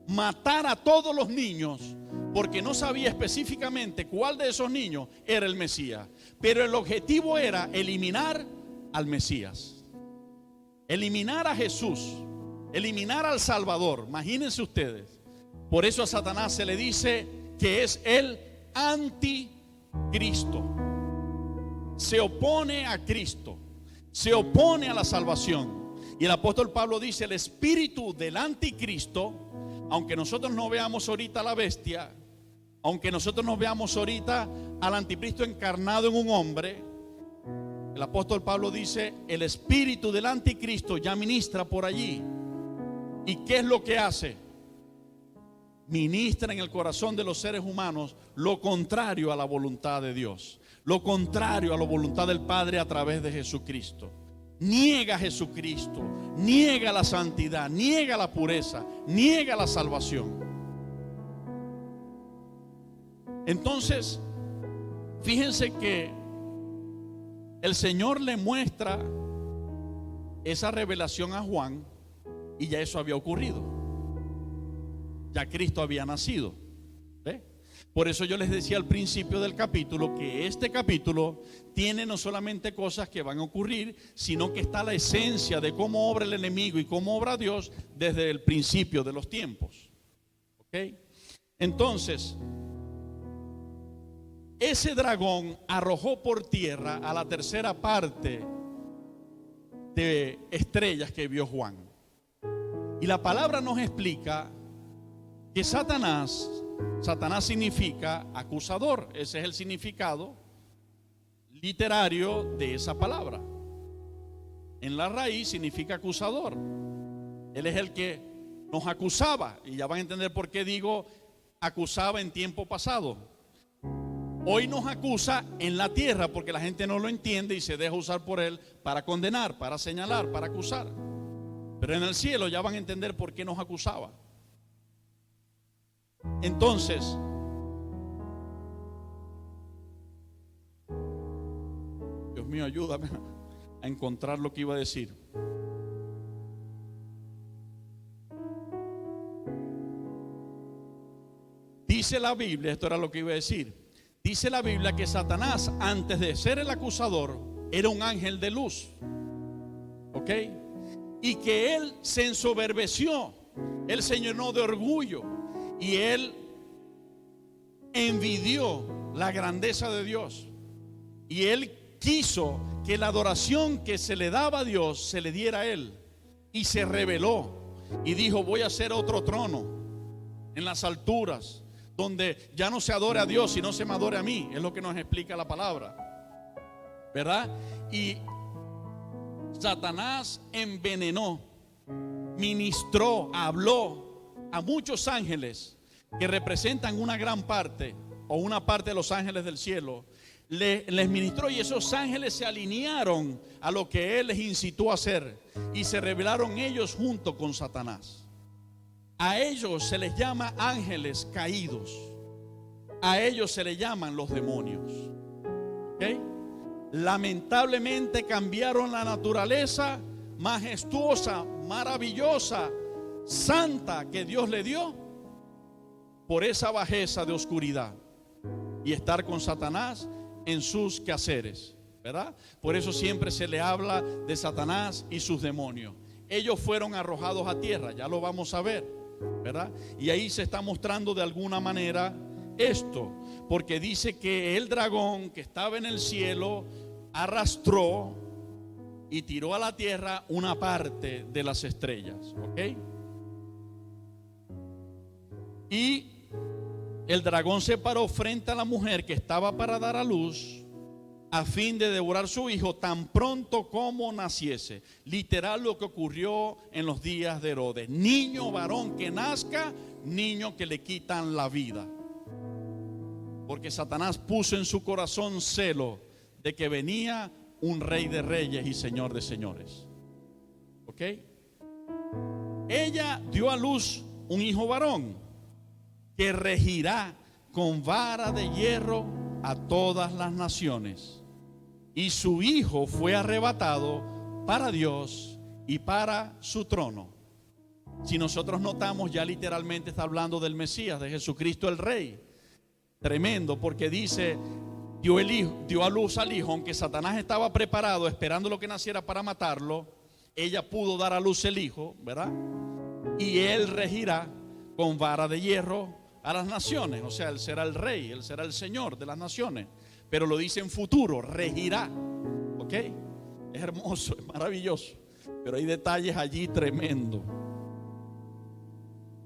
Speaker 1: matar a todos los niños, porque no sabía específicamente cuál de esos niños era el Mesías. Pero el objetivo era eliminar al Mesías, eliminar a Jesús, eliminar al Salvador. Imagínense ustedes. Por eso a Satanás se le dice que es el anticristo. Se opone a Cristo, se opone a la salvación. Y el apóstol Pablo dice: el espíritu del anticristo, aunque nosotros no veamos ahorita a la bestia, aunque nosotros no veamos ahorita al anticristo encarnado en un hombre, el apóstol Pablo dice: el espíritu del anticristo ya ministra por allí. ¿Y qué es lo que hace? Ministra en el corazón de los seres humanos lo contrario a la voluntad de Dios, lo contrario a la voluntad del Padre a través de Jesucristo. Niega a Jesucristo, niega la santidad, niega la pureza, niega la salvación. Entonces, fíjense que el Señor le muestra esa revelación a Juan y ya eso había ocurrido. Ya Cristo había nacido. ¿Ve? Por eso yo les decía al principio del capítulo que este capítulo tiene no solamente cosas que van a ocurrir, sino que está la esencia de cómo obra el enemigo y cómo obra Dios desde el principio de los tiempos. ¿Ok? Entonces, ese dragón arrojó por tierra a la tercera parte de estrellas que vio Juan. Y la palabra nos explica que Satanás significa acusador. Ese es el significado literario de esa palabra. En la raíz significa acusador. Él es el que nos acusaba. Y ya van a entender por qué digo acusaba en tiempo pasado. Hoy nos acusa en la tierra porque la gente no lo entiende y se deja usar por él para condenar, para señalar, para acusar. Pero en el cielo ya van a entender por qué nos acusaba. Entonces, Dios mío, ayúdame a encontrar lo que iba a decir. Dice la Biblia, esto era lo que iba a decir. Dice la Biblia que Satanás, antes de ser el acusador, era un ángel de luz. ¿Ok? Y que él se ensoberbeció, él se llenó de orgullo. Y él envidió la grandeza de Dios. Y él quiso que la adoración que se le daba a Dios se le diera a él. Y se rebeló. Y dijo: voy a hacer otro trono en las alturas, donde ya no se adore a Dios, sino se me adore a mí. Es lo que nos explica la palabra, ¿verdad? Y Satanás envenenó, ministró, habló a muchos ángeles que representan una gran parte o una parte de los ángeles del cielo. Les ministró y esos ángeles se alinearon a lo que él les incitó a hacer y se rebelaron ellos junto con Satanás. A ellos se les llama ángeles caídos. A ellos se les llaman los demonios. ¿Ok? Lamentablemente cambiaron la naturaleza majestuosa, maravillosa, santa que Dios le dio por esa bajeza de oscuridad y estar con Satanás en sus quehaceres, ¿verdad? Por eso siempre se le habla de Satanás y sus demonios. Ellos fueron arrojados a tierra, ya lo vamos a ver, ¿verdad? Y ahí se está mostrando de alguna manera esto, porque dice que el dragón que estaba en el cielo arrastró y tiró a la tierra una parte de las estrellas, ¿ok? Y el dragón se paró frente a la mujer que estaba para dar a luz, a fin de devorar su hijo tan pronto como naciese. Literal lo que ocurrió en los días de Herodes. Niño varón que nazca, niño que le quitan la vida. Porque Satanás puso en su corazón celo de que venía un rey de reyes y señor de señores. ¿Ok? Ella dio a luz un hijo varón que regirá con vara de hierro a todas las naciones. Y su hijo fue arrebatado para Dios y para su trono. Si nosotros notamos, ya literalmente está hablando del Mesías, de Jesucristo el Rey. Tremendo, porque dice, dio a luz al hijo, aunque Satanás estaba preparado, esperando lo que naciera para matarlo. Ella pudo dar a luz el hijo, ¿verdad? Y él regirá con vara de hierro a las naciones. O sea, él será el rey, él será el señor de las naciones. Pero lo dice en futuro, regirá. ¿Ok? Es hermoso, es maravilloso. Pero hay detalles allí tremendos.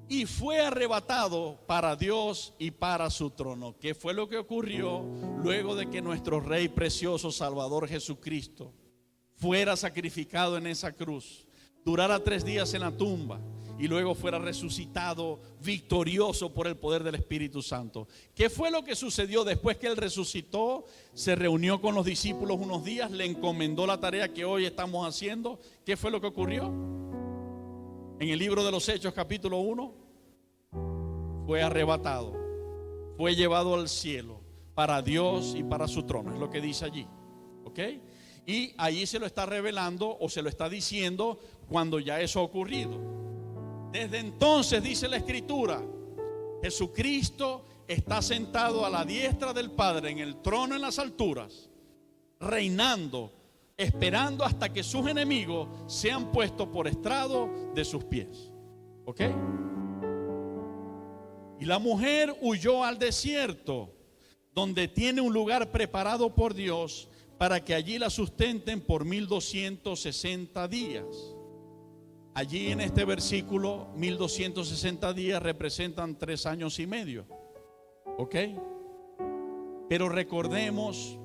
Speaker 1: Y fue arrebatado para Dios y para su trono. ¿Qué fue lo que ocurrió luego de que nuestro Rey precioso, Salvador Jesucristo, fuera sacrificado en esa cruz, durara 3 días en la tumba y luego fuera resucitado victorioso por el poder del Espíritu Santo? ¿Qué fue lo que sucedió después que él resucitó? Se reunió con los discípulos unos días, le encomendó la tarea que hoy estamos haciendo. ¿Qué fue lo que ocurrió? En el libro de los Hechos, capítulo 1, fue arrebatado, fue llevado al cielo para Dios y para su trono. Es lo que dice allí. ¿Ok? Y allí se lo está revelando o se lo está diciendo cuando ya eso ha ocurrido. Desde entonces, dice la Escritura, Jesucristo está sentado a la diestra del Padre en el trono en las alturas, reinando, esperando hasta que sus enemigos sean puestos por estrado de sus pies. ¿Ok? Y la mujer huyó al desierto, donde tiene un lugar preparado por Dios para que allí la sustenten por 1260 días. Allí en este versículo, 1260 días representan 3 años y medio. ¿Ok? Pero recordemos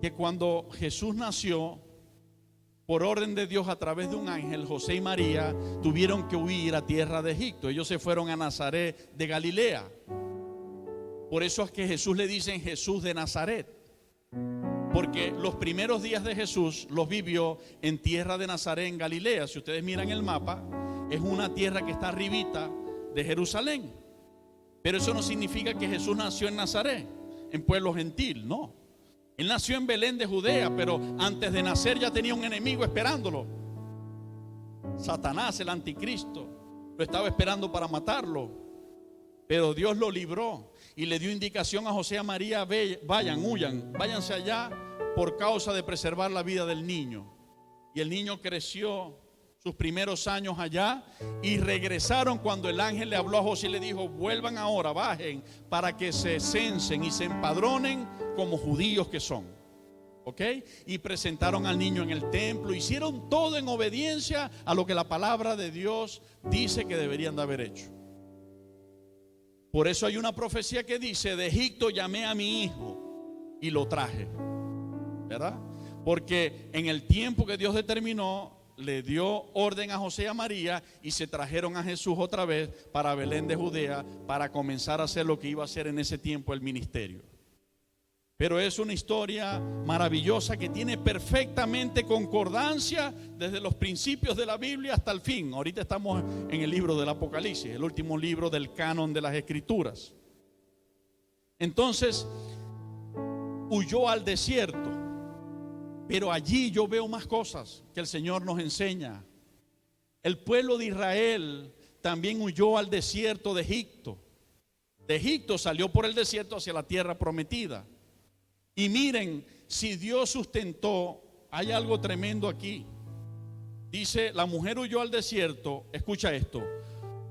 Speaker 1: que cuando Jesús nació, por orden de Dios a través de un ángel, José y María tuvieron que huir a tierra de Egipto. Ellos se fueron a Nazaret de Galilea. Por eso es que Jesús le dicen Jesús de Nazaret, porque los primeros días de Jesús los vivió en tierra de Nazaret en Galilea. Si ustedes miran el mapa, es una tierra que está arribita de Jerusalén. Pero eso no significa que Jesús nació en Nazaret, en pueblo gentil, no. Él nació en Belén de Judea, pero antes de nacer ya tenía un enemigo esperándolo. Satanás, el anticristo, lo estaba esperando para matarlo. Pero Dios lo libró y le dio indicación a José y a María: vayan, huyan, váyanse allá por causa de preservar la vida del niño. Y el niño creció sus primeros años allá y regresaron cuando el ángel le habló a José y le dijo: vuelvan ahora, bajen para que se censen y se empadronen como judíos que son. ¿Ok? Y presentaron al niño en el templo, hicieron todo en obediencia a lo que la palabra de Dios dice que deberían de haber hecho. Por eso hay una profecía que dice: de Egipto llamé a mi hijo y lo traje, ¿verdad? Porque en el tiempo que Dios determinó, le dio orden a José y a María y se trajeron a Jesús otra vez para Belén de Judea, para comenzar a hacer lo que iba a hacer en ese tiempo el ministerio. Pero es una historia maravillosa que tiene perfectamente concordancia desde los principios de la Biblia hasta el fin. Ahorita estamos en el libro del Apocalipsis, el último libro del canon de las Escrituras. Entonces, huyó al desierto. Pero allí yo veo más cosas que el Señor nos enseña. El pueblo de Israel también huyó al desierto de Egipto. De Egipto salió por el desierto hacia la tierra prometida. Y miren, si Dios sustentó, hay algo tremendo aquí. Dice, la mujer huyó al desierto, escucha esto,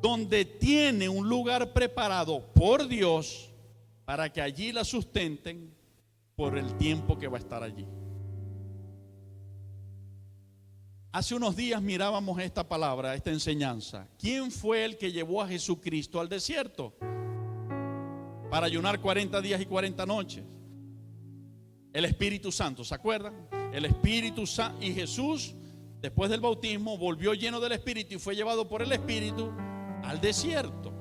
Speaker 1: donde tiene un lugar preparado por Dios para que allí la sustenten por el tiempo que va a estar allí. Hace unos días mirábamos esta palabra, esta enseñanza. ¿Quién fue el que llevó a Jesucristo al desierto para ayunar 40 días y 40 noches? El Espíritu Santo, ¿se acuerdan? El Espíritu Santo. Y Jesús, después del bautismo, volvió lleno del Espíritu y fue llevado por el Espíritu al desierto.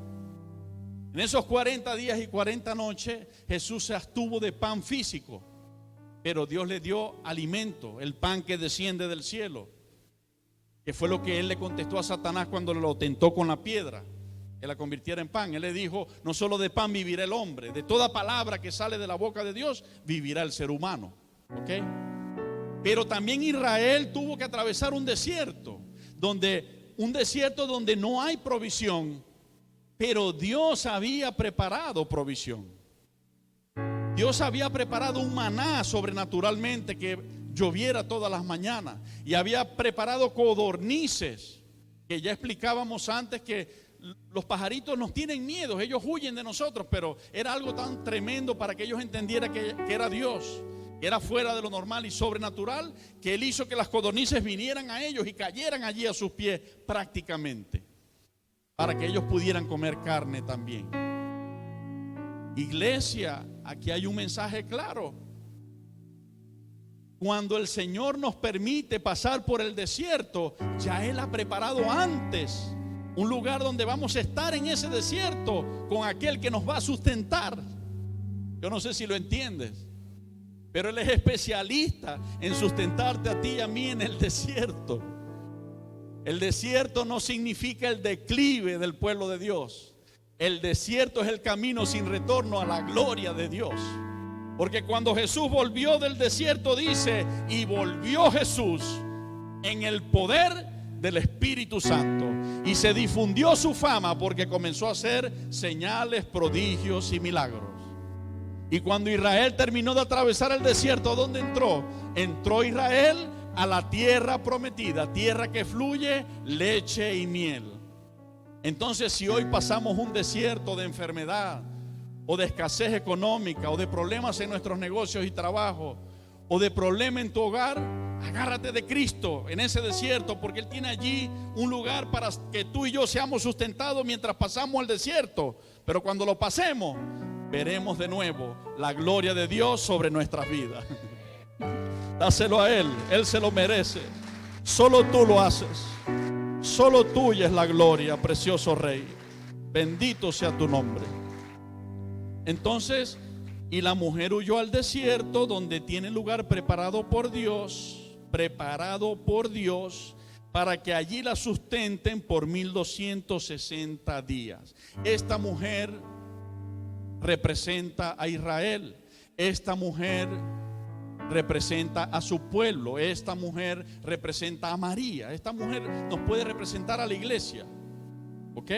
Speaker 1: En esos 40 días y 40 noches, Jesús se abstuvo de pan físico, pero Dios le dio alimento, el pan que desciende del cielo, que fue lo que él le contestó a Satanás cuando lo tentó con la piedra, que la convirtiera en pan. Él le dijo, no solo de pan vivirá el hombre, de toda palabra que sale de la boca de Dios vivirá el ser humano. ¿Ok? Pero también Israel tuvo que atravesar un desierto donde no hay provisión, pero Dios había preparado provisión. Dios había preparado un maná sobrenaturalmente que lloviera todas las mañanas, y había preparado codornices, que ya explicábamos antes que los pajaritos nos tienen miedo, ellos huyen de nosotros, pero era algo tan tremendo para que ellos entendieran que era Dios, que era fuera de lo normal y sobrenatural, que Él hizo que las codornices vinieran a ellos y cayeran allí a sus pies prácticamente, para que ellos pudieran comer carne también. Iglesia, aquí hay un mensaje claro. Cuando el Señor nos permite pasar por el desierto, ya Él ha preparado antes un lugar donde vamos a estar en ese desierto con aquel que nos va a sustentar. Yo no sé si lo entiendes, pero Él es especialista en sustentarte a ti y a mí en el desierto. El desierto no significa el declive del pueblo de Dios. El desierto es el camino sin retorno a la gloria de Dios. Porque cuando Jesús volvió del desierto, dice, y volvió Jesús en el poder del Espíritu Santo, y se difundió su fama porque comenzó a hacer señales, prodigios y milagros. Y cuando Israel terminó de atravesar el desierto, ¿a dónde entró? Entró Israel a la tierra prometida, tierra que fluye leche y miel. Entonces, si hoy pasamos un desierto de enfermedad, o de escasez económica, o de problemas en nuestros negocios y trabajo, o de problema en tu hogar, agárrate de Cristo en ese desierto, porque Él tiene allí un lugar para que tú y yo seamos sustentados mientras pasamos el desierto. Pero cuando lo pasemos, veremos de nuevo la gloria de Dios sobre nuestras vidas. Dáselo a Él, Él se lo merece. Solo tú lo haces. Solo tuya es la gloria, precioso Rey. Bendito sea tu nombre. Entonces, y la mujer huyó al desierto, donde tiene lugar preparado por Dios, para que allí la sustenten por 1260 días. Esta mujer representa a Israel. Esta mujer representa a su pueblo. Esta mujer representa a María. Esta mujer nos puede representar a la iglesia. ¿Ok?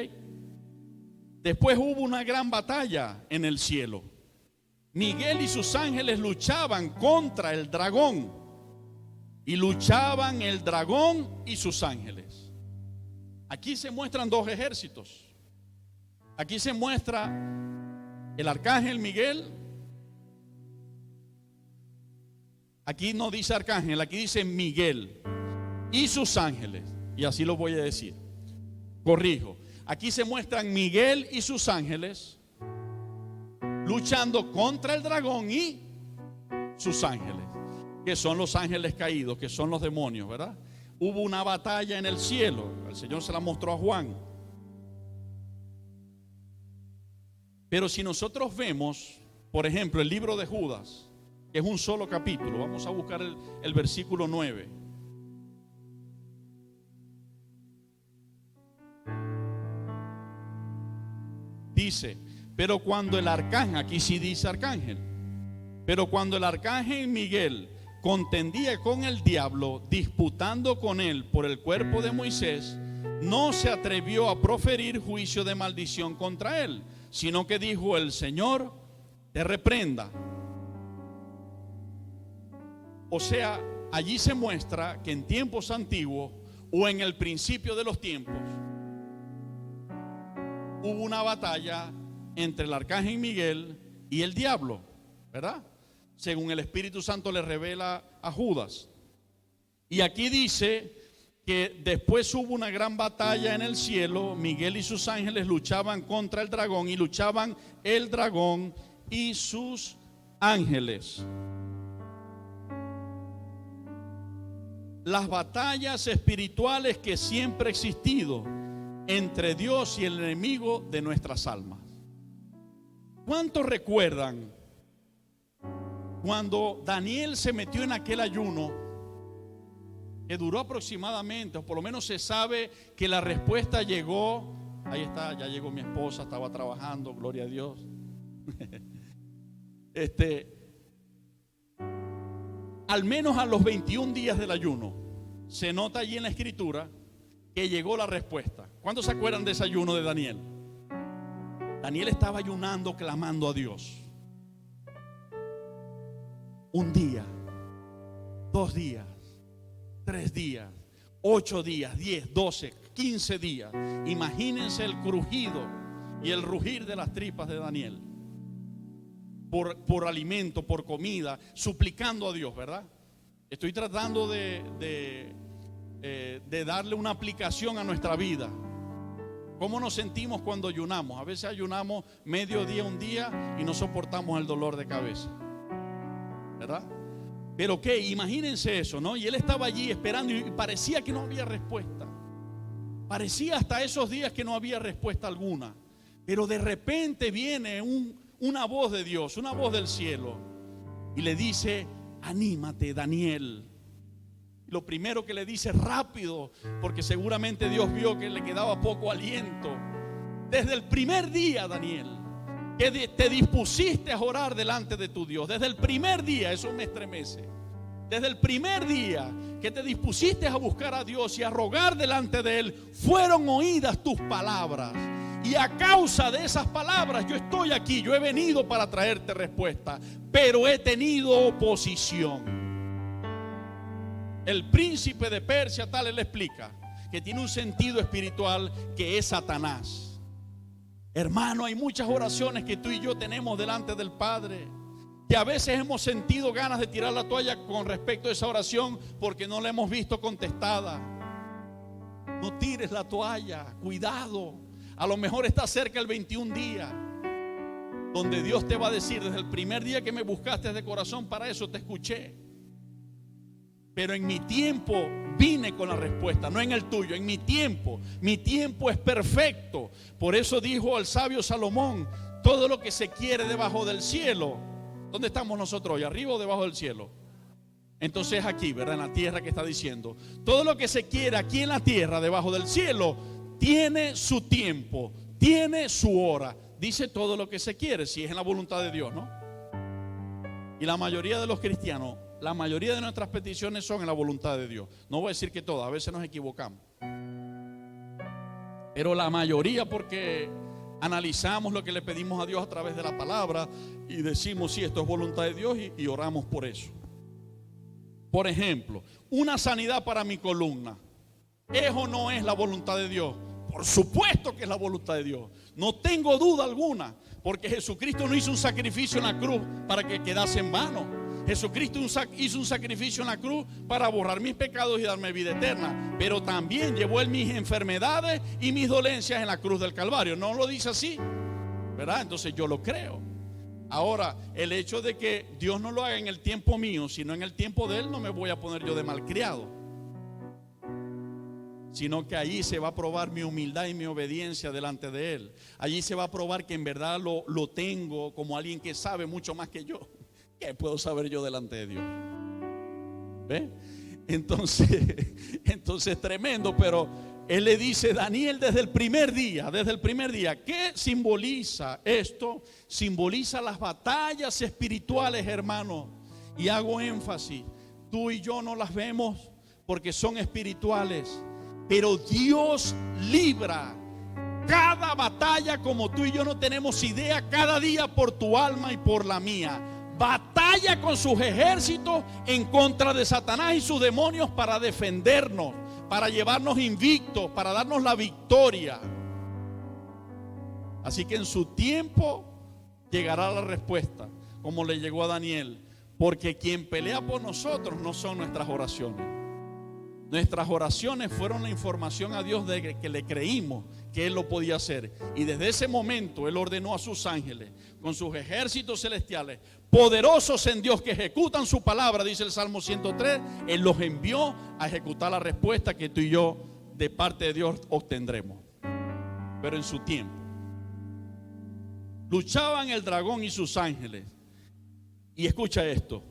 Speaker 1: Después hubo una gran batalla en el cielo. Miguel y sus ángeles luchaban contra el dragón. Y luchaban el dragón y sus ángeles. Aquí se muestran dos ejércitos. Aquí se muestra el arcángel Miguel. Aquí no dice arcángel, aquí dice Miguel y sus ángeles. Y así lo voy a decir. Corrijo. Aquí se muestran Miguel y sus ángeles luchando contra el dragón y sus ángeles, que son los ángeles caídos, que son los demonios, ¿verdad? Hubo una batalla en el cielo. El Señor se la mostró a Juan. Pero si nosotros vemos, por ejemplo, el libro de Judas, que es un solo capítulo, vamos a buscar el versículo 9. Dice, pero cuando el arcángel, aquí sí dice arcángel, Pero cuando el arcángel Miguel contendía con el diablo, disputando con él por el cuerpo de Moisés, no se atrevió a proferir juicio de maldición contra él, sino que dijo: el Señor te reprenda. O sea, allí se muestra que en tiempos antiguos o en el principio de los tiempos hubo una batalla entre el arcángel Miguel y el diablo, ¿verdad? Según el Espíritu Santo le revela a Judas. Y aquí dice que después hubo una gran batalla en el cielo. Miguel y sus ángeles luchaban contra el dragón, y luchaban el dragón y sus ángeles. Las batallas espirituales que siempre ha existido entre Dios y el enemigo de nuestras almas. ¿Cuántos recuerdan cuando Daniel se metió en aquel ayuno que duró aproximadamente, o por lo menos se sabe que la respuesta llegó? Ahí está, ya llegó mi esposa, estaba trabajando, gloria a Dios. Al menos a los 21 días del ayuno se nota allí en la escritura que llegó la respuesta. ¿Cuántos se acuerdan de ese ayuno de Daniel? Daniel estaba ayunando, clamando a Dios. Un día, 2 días, 3 días, 8 días, 10, 12, 15 días. Imagínense el crujido y el rugir de las tripas de Daniel por alimento, por comida, suplicando a Dios, ¿verdad? Estoy tratando de darle una aplicación a nuestra vida. ¿Cómo nos sentimos cuando ayunamos? A veces ayunamos medio día, un día, y no soportamos el dolor de cabeza, ¿verdad? Pero qué, imagínense eso, ¿no? Y él estaba allí esperando y parecía que no había respuesta. Parecía hasta esos días que no había respuesta alguna. Pero de repente viene una voz de Dios, una voz del cielo, y le dice: anímate, Daniel. Lo primero que le dice, rápido, porque seguramente Dios vio que le quedaba poco aliento. Desde el primer día, Daniel, que te dispusiste a orar delante de tu Dios, desde el primer día, eso me estremece. Desde el primer día que te dispusiste a buscar a Dios y a rogar delante de Él, fueron oídas tus palabras. Y a causa de esas palabras yo estoy aquí, yo he venido para traerte respuesta, pero he tenido oposición. El príncipe de Persia, tal, él explica que tiene un sentido espiritual que es Satanás. Hermano, hay muchas oraciones que tú y yo tenemos delante del Padre, que a veces hemos sentido ganas de tirar la toalla con respecto a esa oración porque no la hemos visto contestada. No tires la toalla, cuidado. A lo mejor está cerca el 21 día donde Dios te va a decir: desde el primer día que me buscaste de corazón, para eso te escuché. Pero en mi tiempo vine con la respuesta, no en el tuyo, en mi tiempo. Mi tiempo es perfecto. Por eso dijo el sabio Salomón: todo lo que se quiere debajo del cielo. ¿Dónde estamos nosotros hoy? ¿Arriba o debajo del cielo? Entonces aquí, ¿verdad? En la tierra, que está diciendo: todo lo que se quiere aquí en la tierra, debajo del cielo, tiene su tiempo, tiene su hora. Dice todo lo que se quiere, si es en la voluntad de Dios, ¿no? Y la mayoría de los cristianos, la mayoría de nuestras peticiones son en la voluntad de Dios. No voy a decir que todas, a veces nos equivocamos, pero la mayoría, porque analizamos lo que le pedimos a Dios a través de la palabra y decimos: sí, esto es voluntad de Dios, y oramos por eso. Por ejemplo, una sanidad para mi columna, ¿eso no es la voluntad de Dios? Por supuesto que es la voluntad de Dios, no tengo duda alguna, porque Jesucristo no hizo un sacrificio en la cruz para que quedase en vano. Jesucristo hizo un sacrificio en la cruz para borrar mis pecados y darme vida eterna, pero también llevó Él mis enfermedades y mis dolencias en la cruz del Calvario. ¿No lo dice así? ¿Verdad? Entonces yo lo creo. Ahora, el hecho de que Dios no lo haga en el tiempo mío, sino en el tiempo de Él, no me voy a poner yo de malcriado, sino que allí se va a probar mi humildad y mi obediencia delante de Él. Allí se va a probar que en verdad lo tengo como alguien que sabe mucho más que yo. ¿Qué puedo saber yo delante de Dios? ¿Ve? Entonces tremendo, pero él le dice, Daniel, desde el primer día, ¿qué simboliza esto? Simboliza las batallas espirituales, hermano. Y hago énfasis, tú y yo no las vemos porque son espirituales, pero Dios libra cada batalla como tú y yo no tenemos idea, cada día por tu alma y por la mía. Batalla con sus ejércitos en contra de Satanás y sus demonios para defendernos, para llevarnos invictos, para darnos la victoria. Así que en su tiempo llegará la respuesta, como le llegó a Daniel, porque quien pelea por nosotros no son nuestras oraciones. Nuestras oraciones fueron la información a Dios de que le creímos que Él lo podía hacer. Y desde ese momento Él ordenó a sus ángeles con sus ejércitos celestiales, poderosos en Dios, que ejecutan su palabra, dice el Salmo 103. Él los envió a ejecutar la respuesta que tú y yo de parte de Dios obtendremos. Pero en su tiempo luchaban el dragón y sus ángeles. Y escucha esto,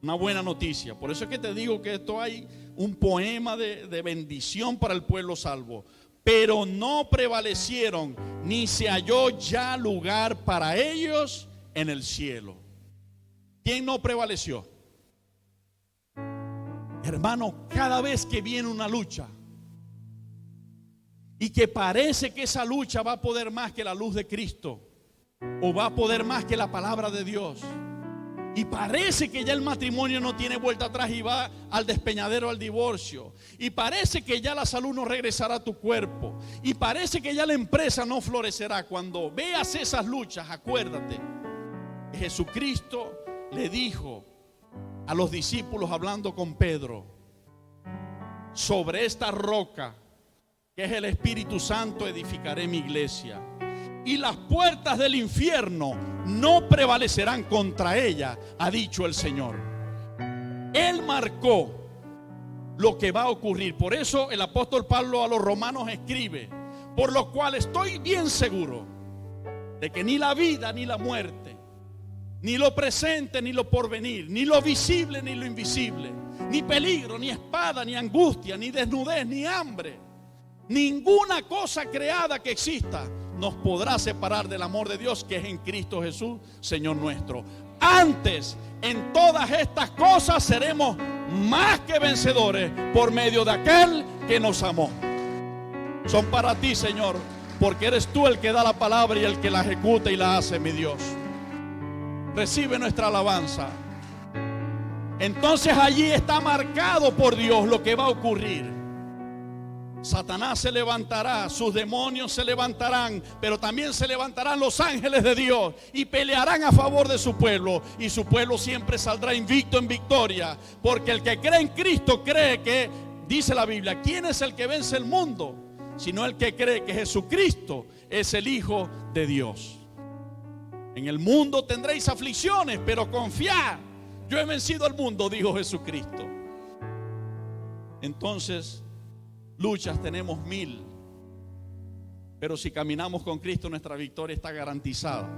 Speaker 1: una buena noticia. Por eso es que te digo que esto hay un poema de bendición para el pueblo salvo. Pero no prevalecieron, ni se halló ya lugar para ellos en el cielo. ¿Quién no prevaleció? Hermano, cada vez que viene una lucha y que parece que esa lucha va a poder más que la luz de Cristo, o va a poder más que la palabra de Dios, y parece que ya el matrimonio no tiene vuelta atrás y va al despeñadero, al divorcio, y parece que ya la salud no regresará a tu cuerpo, y parece que ya la empresa no florecerá. Cuando veas esas luchas, acuérdate que Jesucristo le dijo a los discípulos, hablando con Pedro, sobre esta roca que es el Espíritu Santo edificaré mi iglesia, y las puertas del infierno no prevalecerán contra ella, ha dicho el Señor. Él marcó lo que va a ocurrir. Por eso el apóstol Pablo a los romanos escribe: por lo cual estoy bien seguro de que ni la vida ni la muerte, ni lo presente ni lo porvenir, ni lo visible ni lo invisible, ni peligro, ni espada, ni angustia, ni desnudez, ni hambre, ninguna cosa creada que exista nos podrá separar del amor de Dios que es en Cristo Jesús, Señor nuestro. Antes, en todas estas cosas seremos más que vencedores por medio de aquel que nos amó. Son para ti, Señor, porque eres tú el que da la palabra y el que la ejecuta y la hace, mi Dios. Recibe nuestra alabanza. Entonces allí está marcado por Dios lo que va a ocurrir. Satanás se levantará, sus demonios se levantarán, pero también se levantarán los ángeles de Dios y pelearán a favor de su pueblo, y su pueblo siempre saldrá invicto en victoria, porque el que cree en Cristo cree que, dice la Biblia, ¿quién es el que vence el mundo? Sino el que cree que Jesucristo es el Hijo de Dios. En el mundo tendréis aflicciones, pero confiad, yo he vencido al mundo, dijo Jesucristo. Entonces, luchas tenemos 1000, pero si caminamos con Cristo, nuestra victoria está garantizada.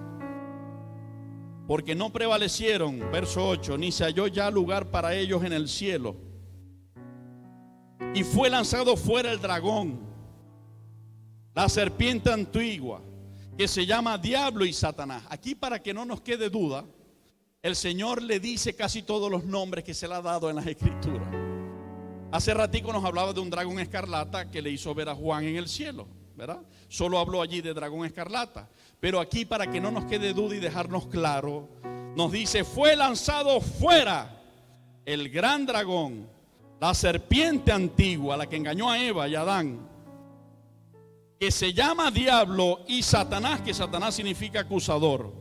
Speaker 1: Porque no prevalecieron, verso 8, ni se halló ya lugar para ellos en el cielo. Y fue lanzado fuera el dragón, la serpiente antigua, que se llama Diablo y Satanás. Aquí, para que no nos quede duda, el Señor le dice casi todos los nombres que se le ha dado en las Escrituras. Hace ratico nos hablaba de un dragón escarlata que le hizo ver a Juan en el cielo, ¿verdad? Solo habló allí de dragón escarlata. Pero aquí, para que no nos quede duda y dejarnos claro, nos dice: fue lanzado fuera el gran dragón, la serpiente antigua, la que engañó a Eva y a Adán, que se llama Diablo y Satanás, que Satanás significa acusador,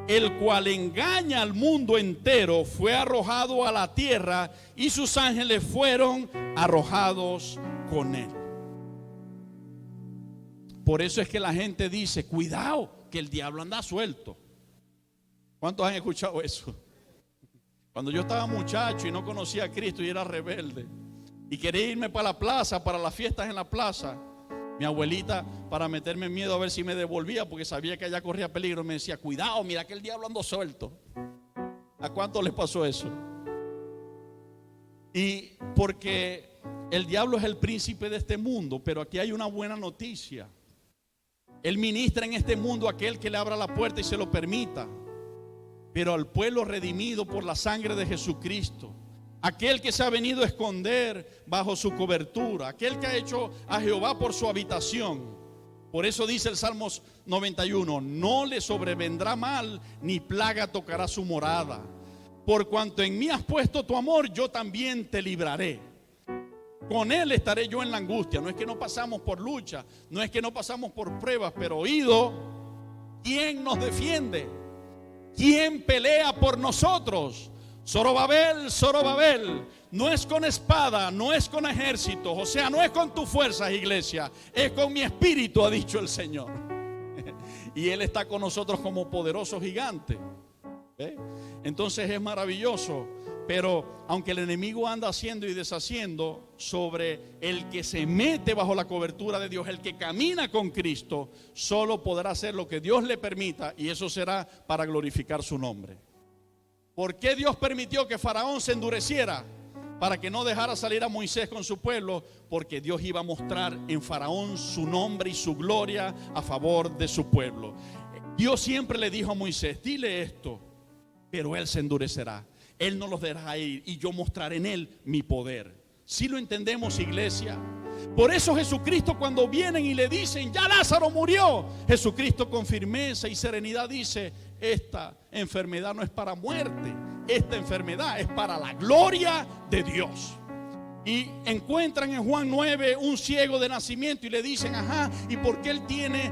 Speaker 1: el cual engaña al mundo entero. Fue arrojado a la tierra y sus ángeles fueron arrojados con él. Por eso es que la gente dice: cuidado, que el diablo anda suelto. ¿Cuántos han escuchado eso? Cuando yo estaba muchacho y no conocía a Cristo y era rebelde y quería irme para la plaza, para las fiestas en la plaza, mi abuelita, para meterme miedo a ver si me devolvía, porque sabía que allá corría peligro, me decía: cuidado, mira que el diablo anda suelto. ¿A cuántos les pasó eso? Y porque El diablo es el príncipe de este mundo, pero aquí hay una buena noticia. Él ministra en este mundo a aquel que le abra la puerta y se lo permita. Pero al pueblo redimido por la sangre de Jesucristo, aquel que se ha venido a esconder bajo su cobertura, aquel que ha hecho a Jehová por su habitación. Por eso dice el Salmos 91, no le sobrevendrá mal, ni plaga tocará su morada. Por cuanto en mí has puesto tu amor, yo también te libraré. Con él estaré yo en la angustia. No es que no pasamos por lucha, no es que no pasamos por pruebas, pero oído, ¿quién nos defiende? ¿Quién pelea por nosotros? Zorobabel, Zorobabel, no es con espada, no es con ejércitos, o sea, no es con tus fuerzas, iglesia, es con mi espíritu, ha dicho el Señor. Y Él está con nosotros como poderoso gigante. ¿Ve? Entonces es maravilloso. Pero aunque el enemigo anda haciendo y deshaciendo, sobre el que se mete bajo la cobertura de Dios, el que camina con Cristo, solo podrá hacer lo que Dios le permita, y eso será para glorificar su nombre. ¿Por qué Dios permitió que Faraón se endureciera? Para que no dejara salir a Moisés con su pueblo, porque Dios iba a mostrar en Faraón su nombre y su gloria a favor de su pueblo. Dios siempre le dijo a Moisés, dile esto, pero él se endurecerá. Él no los dejará ir y yo mostraré en él mi poder. ¿Sí lo entendemos, iglesia? Por eso Jesucristo, cuando vienen y le dicen, ya Lázaro murió, Jesucristo con firmeza y serenidad dice, esta enfermedad no es para muerte, esta enfermedad es para la gloria de Dios. Y encuentran en Juan 9 un ciego de nacimiento y le dicen, ajá, ¿y por qué él tiene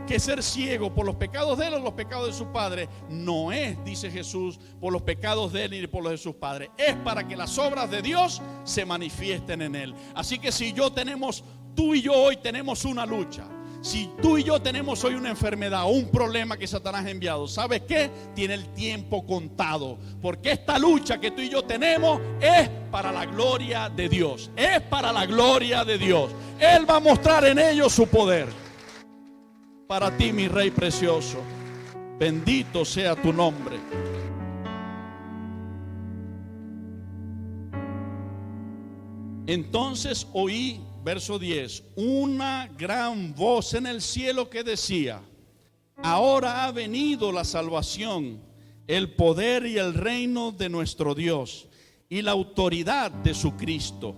Speaker 1: que ser ciego? ¿Por los pecados de él o los pecados de su padre? No es, dice Jesús, por los pecados de él ni por los de sus padres. Es para que las obras de Dios se manifiesten en él. Así que si tú y yo hoy tenemos una lucha, si tú y yo tenemos hoy una enfermedad o un problema que Satanás ha enviado, ¿sabes qué? Tiene el tiempo contado. Porque esta lucha que tú y yo tenemos es para la gloria de Dios. Es para la gloria de Dios. Él va a mostrar en ellos su poder. Para ti, mi Rey precioso, bendito sea tu nombre. Entonces oí, verso 10, una gran voz en el cielo que decía, ahora ha venido la salvación, el poder y el reino de nuestro Dios y la autoridad de su Cristo.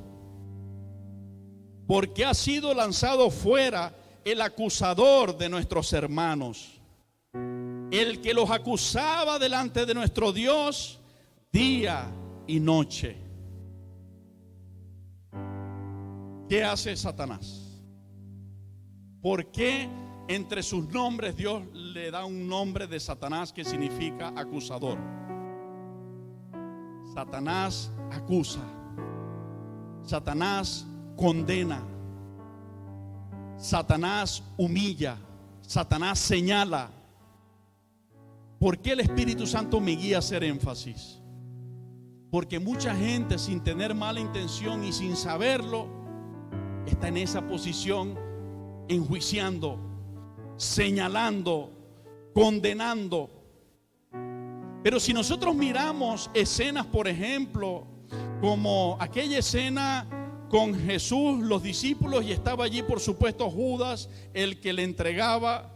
Speaker 1: Porque ha sido lanzado fuera el acusador de nuestros hermanos, el que los acusaba delante de nuestro Dios día y noche. ¿Qué hace Satanás? ¿Por qué entre sus nombres Dios le da un nombre de Satanás que significa acusador? Satanás acusa, Satanás condena, Satanás humilla, Satanás señala. ¿Por qué el Espíritu Santo me guía a hacer énfasis? Porque mucha gente, sin tener mala intención y sin saberlo, está en esa posición enjuiciando, señalando, condenando. Pero si nosotros miramos escenas, por ejemplo, como aquella escena con Jesús, los discípulos, y estaba allí por supuesto Judas, el que le entregaba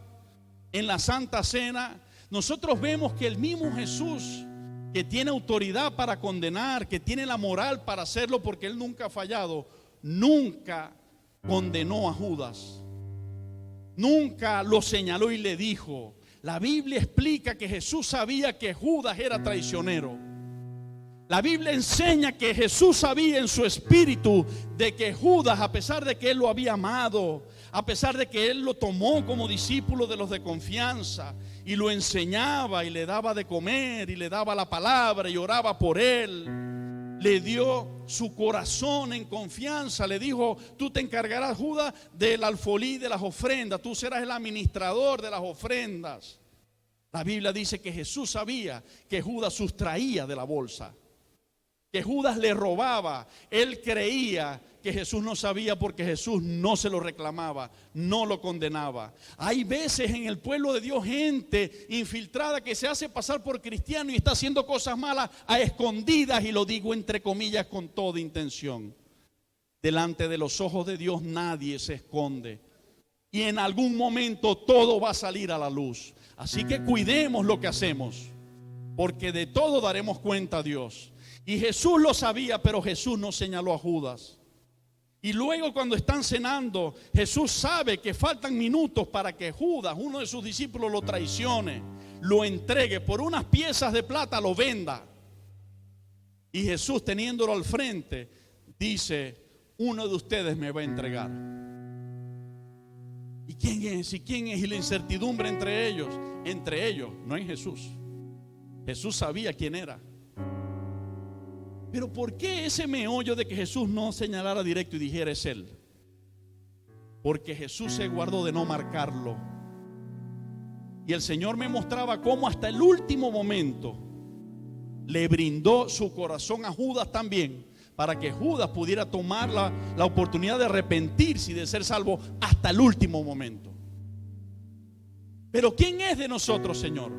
Speaker 1: en la Santa Cena, nosotros vemos que el mismo Jesús, que tiene autoridad para condenar, que tiene la moral para hacerlo porque Él nunca ha fallado, nunca condenó a Judas, nunca lo señaló y le dijo. La Biblia explica que Jesús sabía que Judas era traicionero. La Biblia enseña que Jesús sabía en su espíritu de que Judas, a pesar de que Él lo había amado, a pesar de que Él lo tomó como discípulo de los de confianza y lo enseñaba y le daba de comer y le daba la palabra y oraba por Él, le dio su corazón en confianza, le dijo, tú te encargarás, Judas, del alfolí de las ofrendas, tú serás el administrador de las ofrendas. La Biblia dice que Jesús sabía que Judas sustraía de la bolsa, que Judas le robaba. Él creía que Jesús no sabía porque Jesús no se lo reclamaba, no lo condenaba. Hay veces en el pueblo de Dios gente infiltrada que se hace pasar por cristiano y está haciendo cosas malas a escondidas, y lo digo entre comillas con toda intención. Delante de los ojos de Dios nadie se esconde. Y en algún momento todo va a salir a la luz. Así que cuidemos lo que hacemos, porque de todo daremos cuenta a Dios. Y Jesús lo sabía, pero Jesús no señaló a Judas. Y luego cuando están cenando, Jesús sabe que faltan minutos para que Judas, uno de sus discípulos, lo traicione, lo entregue, por unas piezas de plata lo venda. Y Jesús, teniéndolo al frente, dice: uno de ustedes me va a entregar. ¿Y quién es? ¿Y quién es? Y la incertidumbre entre ellos, no en Jesús. Jesús sabía quién era. Pero ¿por qué ese meollo de que Jesús no señalara directo y dijera es él? Porque Jesús se guardó de no marcarlo. Y el Señor me mostraba cómo hasta el último momento le brindó su corazón a Judas también, para que Judas pudiera tomar la oportunidad de arrepentirse y de ser salvo hasta el último momento. Pero ¿quién es de nosotros, Señor?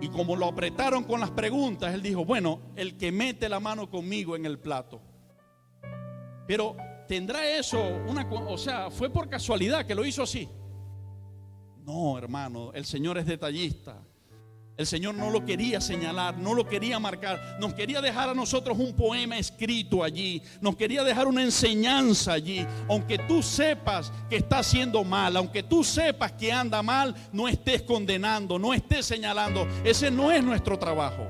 Speaker 1: Y como lo apretaron con las preguntas, él dijo: bueno, el que mete la mano conmigo en el plato. Pero ¿tendrá eso fue por casualidad que lo hizo así? No, hermano, el Señor es detallista. El Señor no lo quería señalar, no lo quería marcar. Nos quería dejar a nosotros un poema escrito allí. Nos quería dejar una enseñanza allí. Aunque tú sepas que está haciendo mal, aunque tú sepas que anda mal, no estés condenando, no estés señalando. Ese no es nuestro trabajo.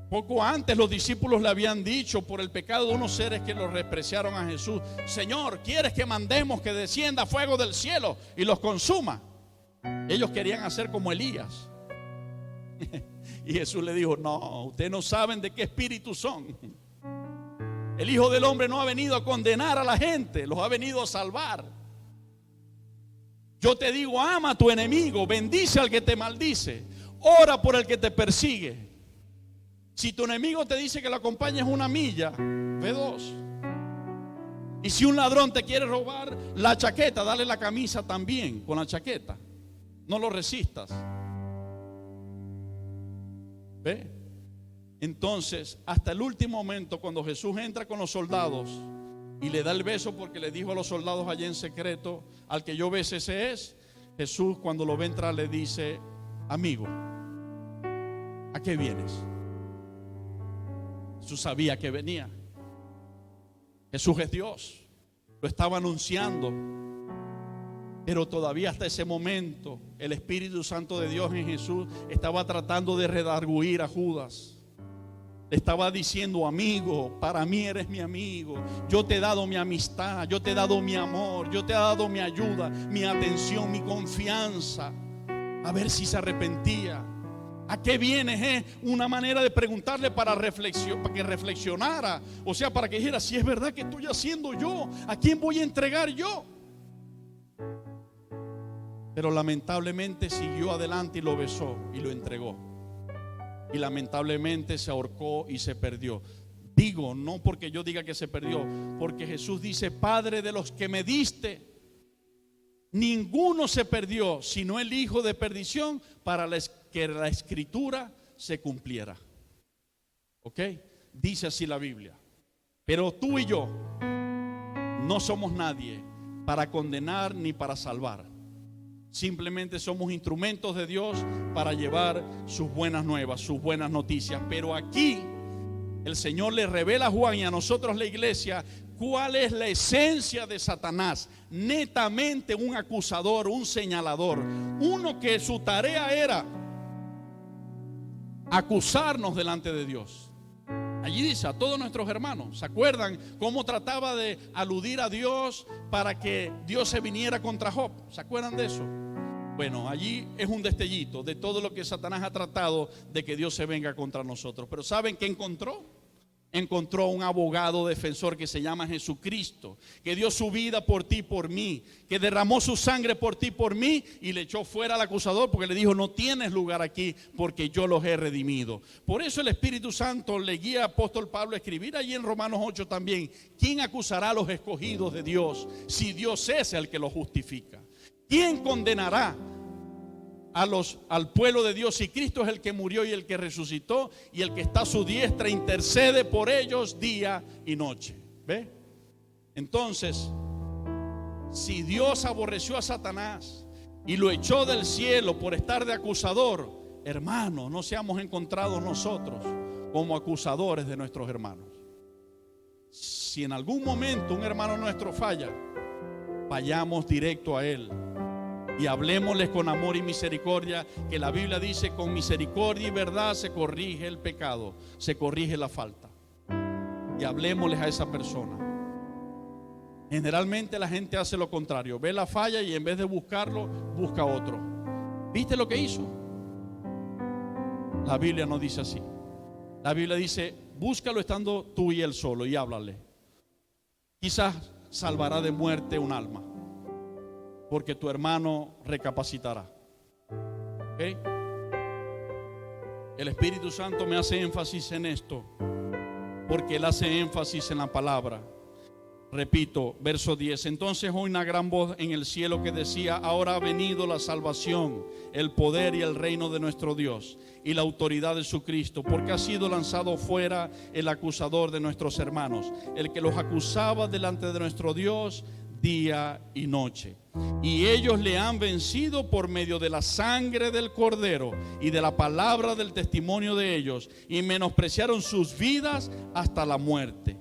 Speaker 1: Poco antes los discípulos le habían dicho por el pecado de unos seres que los despreciaron a Jesús: Señor, ¿quieres que mandemos que descienda fuego del cielo y los consuma? Ellos querían hacer como Elías. Y Jesús le dijo: no, ustedes no saben de qué espíritu son. El Hijo del Hombre no ha venido a condenar a la gente, los ha venido a salvar. Yo te digo: ama a tu enemigo, bendice al que te maldice, ora por el que te persigue. Si tu enemigo te dice que lo acompañes una milla, ve dos. Y si un ladrón te quiere robar la chaqueta, dale la camisa también con la chaqueta. No lo resistas. ¿Ve? Entonces, hasta el último momento, cuando Jesús entra con los soldados y le da el beso, porque le dijo a los soldados allá en secreto: al que yo bese ese es. Jesús, cuando lo ve entrar, le dice: amigo, ¿a qué vienes? Jesús sabía que venía. Jesús es Dios, lo estaba anunciando. Pero todavía hasta ese momento el Espíritu Santo de Dios en Jesús estaba tratando de redarguir a Judas. Le estaba diciendo: amigo, para mí eres mi amigo. Yo te he dado mi amistad, yo te he dado mi amor, yo te he dado mi ayuda, mi atención, mi confianza. A ver si se arrepentía. ¿A qué vienes? Una manera de preguntarle para que reflexionara. O sea, para que dijera: si es verdad que estoy haciendo yo, ¿a quién voy a entregar yo? Pero lamentablemente siguió adelante y lo besó y lo entregó. Y lamentablemente se ahorcó y se perdió. Digo, no porque yo diga que se perdió, porque Jesús dice: Padre, de los que me diste, ninguno se perdió, sino el hijo de perdición, para que la escritura se cumpliera. ¿Ok? Dice así la Biblia. Pero tú y yo no somos nadie para condenar ni para salvar. Simplemente somos instrumentos de Dios para llevar sus buenas nuevas, sus buenas noticias. Pero aquí el Señor le revela a Juan y a nosotros, la iglesia, cuál es la esencia de Satanás. Netamente un acusador, un señalador, uno que su tarea era acusarnos delante de Dios. Allí dice: a todos nuestros hermanos. ¿Se acuerdan cómo trataba de aludir a Dios para que Dios se viniera contra Job? ¿Se acuerdan de eso? Bueno, allí es un destellito de todo lo que Satanás ha tratado de que Dios se venga contra nosotros. Pero ¿saben qué encontró? Encontró un abogado defensor que se llama Jesucristo, que dio su vida por ti y por mí, que derramó su sangre por ti y por mí, y le echó fuera al acusador porque le dijo: no tienes lugar aquí, porque yo los he redimido. Por eso el Espíritu Santo le guía al apóstol Pablo a escribir allí en Romanos 8 también: ¿quién acusará a los escogidos de Dios si Dios es el que los justifica? ¿Quién condenará al pueblo de Dios, y Cristo es el que murió y el que resucitó y el que está a su diestra, intercede por ellos día y noche. ¿Ve? Entonces, si Dios aborreció a Satanás y lo echó del cielo por estar de acusador, hermano, no seamos encontrados nosotros como acusadores de nuestros hermanos. Si en algún momento un hermano nuestro falla, vayamos directo a él y hablemosles con amor y misericordia, que la Biblia dice: con misericordia y verdad se corrige el pecado, se corrige la falta. Y hablemosles a esa persona. Generalmente la gente hace lo contrario, ve la falla y en vez de buscarlo, busca otro. ¿Viste lo que hizo? La Biblia no dice así. La Biblia dice: búscalo estando tú y él solo y háblale. Quizás salvará de muerte un alma, porque tu hermano recapacitará. ¿Okay? El Espíritu Santo me hace énfasis en esto, porque él hace énfasis en la palabra. Repito, verso 10. Entonces oí una gran voz en el cielo que decía: ahora ha venido la salvación, el poder y el reino de nuestro Dios y la autoridad de su Cristo, porque ha sido lanzado fuera el acusador de nuestros hermanos, el que los acusaba delante de nuestro Dios día y noche. Y ellos le han vencido por medio de la sangre del Cordero y de la palabra del testimonio de ellos, y menospreciaron sus vidas hasta la muerte.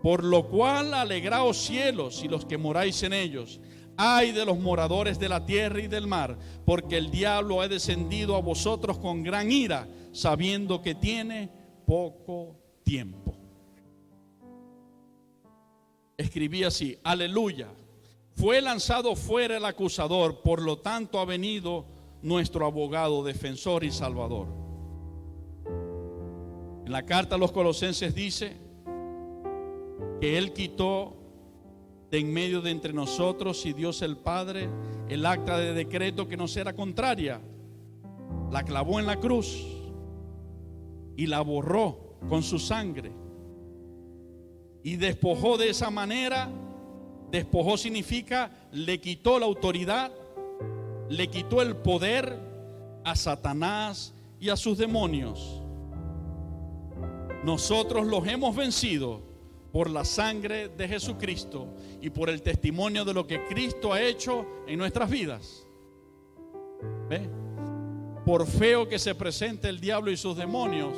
Speaker 1: Por lo cual alegraos cielos y los que moráis en ellos. Ay de los moradores de la tierra y del mar, porque el diablo ha descendido a vosotros con gran ira, sabiendo que tiene poco tiempo. Escribí así: aleluya, fue lanzado fuera el acusador, por lo tanto ha venido nuestro abogado, defensor y salvador. En la carta a los Colosenses dice que Él quitó de en medio de entre nosotros y Dios el Padre el acta de decreto que nos era contraria, la clavó en la cruz y la borró con su sangre, y despojó de esa manera. Despojó significa le quitó la autoridad, le quitó el poder a Satanás y a sus demonios. Nosotros los hemos vencido por la sangre de Jesucristo y por el testimonio de lo que Cristo ha hecho en nuestras vidas. ¿Ve? Por feo que se presente el diablo y sus demonios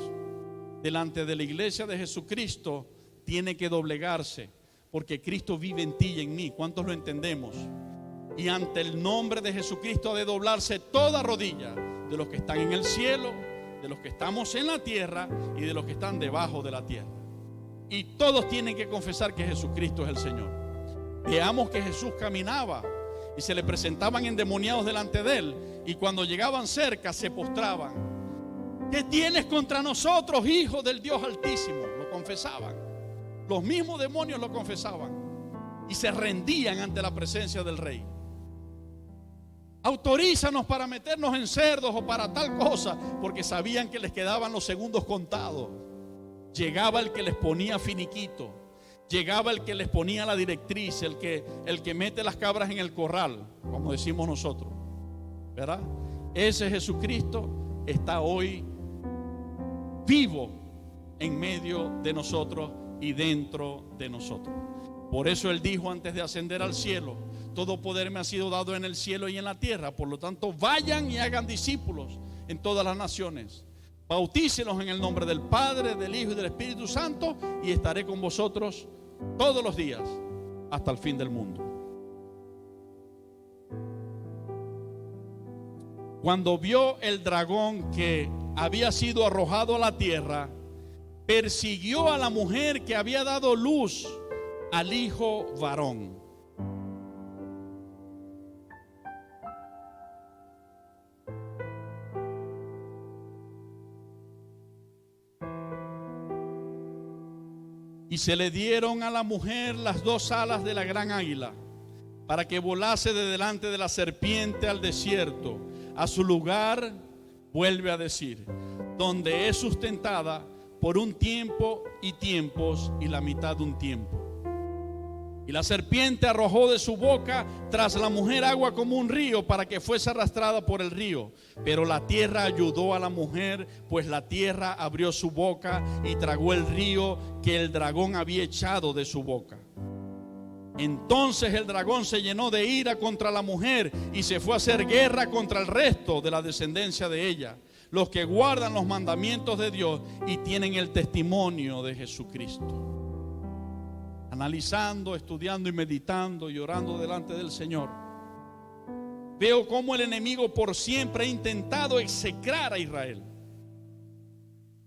Speaker 1: delante de la iglesia de Jesucristo, tiene que doblegarse, porque Cristo vive en ti y en mí. ¿Cuántos lo entendemos? Y ante el nombre de Jesucristo ha de doblarse toda rodilla, de los que están en el cielo, de los que estamos en la tierra y de los que están debajo de la tierra. Y todos tienen que confesar que Jesucristo es el Señor. Veamos que Jesús caminaba y se le presentaban endemoniados delante de él, y cuando llegaban cerca se postraban. ¿Qué tienes contra nosotros, hijo del Dios Altísimo? Lo confesaban. Los mismos demonios lo confesaban y se rendían ante la presencia del Rey. Autorízanos para meternos en cerdos o para tal cosa, porque sabían que les quedaban los segundos contados. Llegaba el que les ponía finiquito, llegaba el que les ponía la directriz, el que mete las cabras en el corral, como decimos nosotros, ¿verdad? Ese Jesucristo está hoy vivo en medio de nosotros y dentro de nosotros. Por eso Él dijo antes de ascender al cielo: todo poder me ha sido dado en el cielo y en la tierra. Por lo tanto, vayan y hagan discípulos en todas las naciones. Bautícelos en el nombre del Padre, del Hijo y del Espíritu Santo, y estaré con vosotros todos los días hasta el fin del mundo. Cuando vio el dragón que había sido arrojado a la tierra, persiguió a la mujer que había dado luz al hijo varón. Y se le dieron a la mujer las dos alas de la gran águila, para que volase de delante de la serpiente al desierto, a su lugar, vuelve a decir, donde es sustentada por un tiempo y tiempos y la mitad de un tiempo. Y la serpiente arrojó de su boca tras la mujer agua como un río para que fuese arrastrada por el río. Pero la tierra ayudó a la mujer, pues la tierra abrió su boca y tragó el río que el dragón había echado de su boca. Entonces el dragón se llenó de ira contra la mujer y se fue a hacer guerra contra el resto de la descendencia de ella, los que guardan los mandamientos de Dios y tienen el testimonio de Jesucristo. Analizando, estudiando y meditando y orando delante del Señor, veo cómo el enemigo por siempre ha intentado execrar a Israel.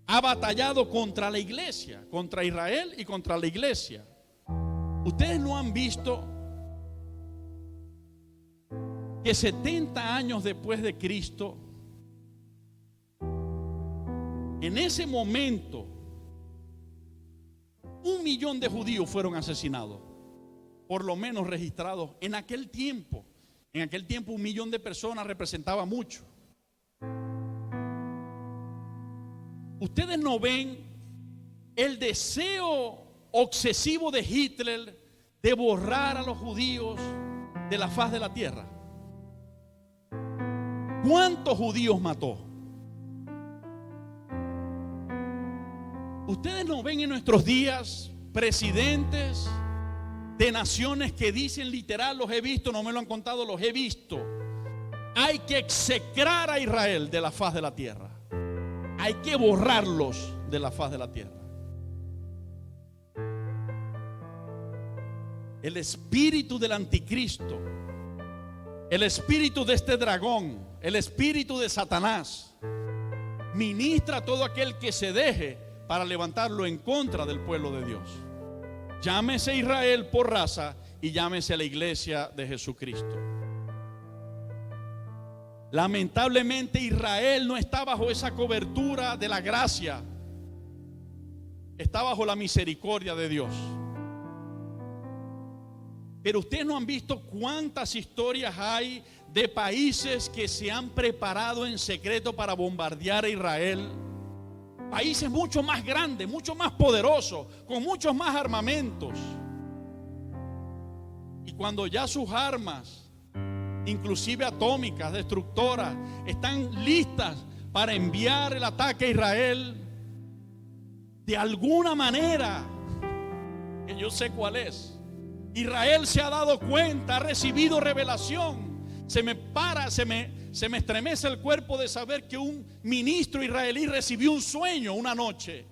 Speaker 1: Ha batallado contra la iglesia, contra Israel y contra la iglesia. Ustedes no han visto que 70 años después de Cristo, en ese momento, 1 millón de judíos fueron asesinados, por lo menos registrados en aquel tiempo. En aquel tiempo 1 millón de personas representaba mucho. Ustedes no ven el deseo obsesivo de Hitler de borrar a los judíos de la faz de la tierra. ¿Cuántos judíos mató? Ustedes no ven en nuestros días presidentes de naciones que dicen literal, los he visto, no me lo han contado, los he visto: hay que execrar a Israel de la faz de la tierra, hay que borrarlos de la faz de la tierra. El espíritu del anticristo, el espíritu de este dragón, el espíritu de Satanás, ministra a todo aquel que se deje para levantarlo en contra del pueblo de Dios. Llámese Israel por raza y llámese la iglesia de Jesucristo. Lamentablemente Israel no está bajo esa cobertura de la gracia, está bajo la misericordia de Dios. Pero ustedes no han visto cuántas historias hay de países que se han preparado en secreto para bombardear a Israel. Países mucho más grandes, mucho más poderosos, con muchos más armamentos. Y cuando ya sus armas, inclusive atómicas, destructoras, están listas para enviar el ataque a Israel, de alguna manera, que yo sé cuál es, Israel se ha dado cuenta, ha recibido revelación. Se me estremece el cuerpo de saber que un ministro israelí recibió un sueño una noche